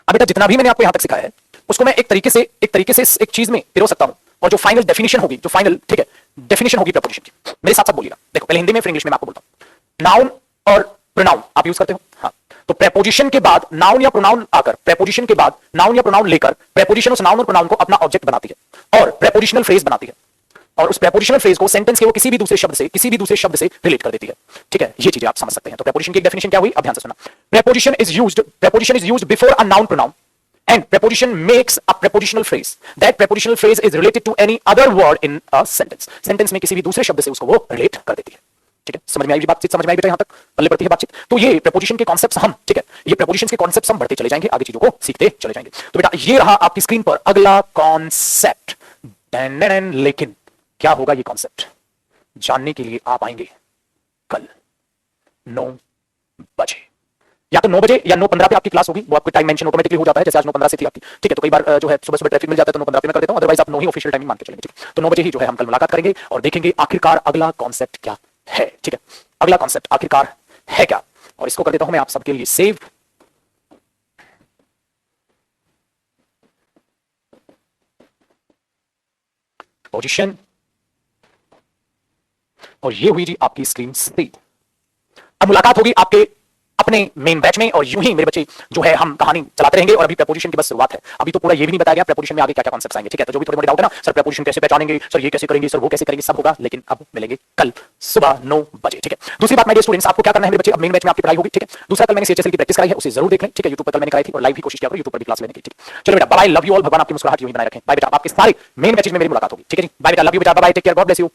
अब बेटा जितना भी मैंने आपको यहां तक सिखाया है उसको मैं एक तरीके से एक चीज में पिरो सकता हूं, और जो फाइनल डेफिनेशन होगी, जो फाइनल, ठीक है, डेफिनेशन होगी प्रपोजिशन की, मेरे साथ साथ बोलिएगा। देखो पहले हिंदी में फिर इंग्लिश में मैं आपको बोलता हूं। नाउन और प्रोनाउन आप यूज करते हो, हाँ। तो प्रेपोजिशन के बाद नाउन या प्रोनाउन आकर, प्रेपोजिशन के बाद नाउन या प्रोनाउन लेकर प्रेपोजिशन उस नाउन और प्रोनाउन को अपना ऑब्जेक्ट बनाती है और प्रेपोजिशनल फ्रेज बनाती है, और उस प्रेपोजिशनल फ्रेज को सेंटेंस के वो किसी भी दूसरे शब्द से रिलेट कर देती है। ठीक है, ये चीजें आप समझ सकते हैं। तो प्रेपोजिशन की एक डेफिनेशन क्या हुई, अब ध्यान से सुनना। Preposition is used before a noun pronoun and preposition makes a prepositional phrase. That prepositional phrase is related to any other word in a sentence. Sentence में किसी भी दूसरे शब्द से उसको वो रिलेट कर देती है। ठीक है, समझ में आई बातचीत, समझ में आई बेटा, यहां तक पल्ले पड़ती है बातचीत। तो ये प्रेपोजिशन के कॉन्सेप्ट्स हम, ठीक है, ये प्रेपोजिशन के कॉन्सेप्ट्स हम बढ़ते चले जाएंगे, आगे चीजों को सीखते चले जाएंगे। तो बेटा ये रहा आपकी स्क्रीन पर अगला कॉन्सेप्ट। लेकिन क्या होगा ये कॉन्सेप्ट, जानने के लिए आप आएंगे कल 9 बजे, या तो 9 बजे या 9:15 पे आपकी क्लास होगी। वो आपको टाइम मेंशन ऑटोमेटिकली हो जाता है, जैसे आज 9:15 से थी आपकी। ठीक है, तो कई बार जो है सुबह सुबह ट्रैफिक मिल जाता है तो 9:15 पे मैं कर देता हूं, अदरवाइज आप 9 ही ऑफिशियल टाइमिंग मान के चलेंगे। ठीक है, तो 9 बजे ही जो है हम कल मुलाकात करेंगे और देखेंगे आखिरकार अगला कॉन्सेप्ट क्या है। ठीक है, अगला कॉन्सेप्ट आखिरकार है क्या, और इसको कर देता हूं मैं आप सबके लिए सेव। पोजीशन, और ये हुई जी आपकी स्क्रीन से। अब मुलाकात होगी आपके अपने मेन बैच में, और यूं ही मेरे बच्चे जो है हम कहानी चलाते रहेंगे। और अभी प्रेपोजिशन की बस शुरुआत है, अभी तो पूरा ये भी नहीं बताया गया प्रेपोजिशन में आगे क्या क्या कॉन्सेप्ट्स आएंगे। ठीक है, तो जो भी थोड़े मोटे डाउट है ना, सर प्रेपोजिशन कैसे पहचानेंगे, सर ये कैसे करेंगे, सर वो कैसे करेंगे, सब होगा, लेकिन अब मिलेंगे कल सुबह 9 बजे। ठीक है, दूसरी बात, मेरे स्टूडेंट्स, आपको क्या करना है मेरे बच्चे, अब मेन बैच में आपकी पढ़ाई होगी। ठीक है, दूसरा कल मैंने सीएचएसएल की प्रैक्टिस कराई है, उसे जरूर देख लें। ठीक है, यूट्यूब पर कल मैंने कराई थी, और लाइव भी कोशिश किया करो यूट्यूब पर भी क्लास लेने की। ठीक है, चलो बेटा बाय, लव यू ऑल, भगवान आपकी मुस्कुराहट यूं ही बनाए रखें। बाय बेटा, आपके सारे मेन बैचेज में मेरी मुलाकात होगी। ठीक है जी, बाय बेटा, लव यू बेटा, bye, take care, God bless you.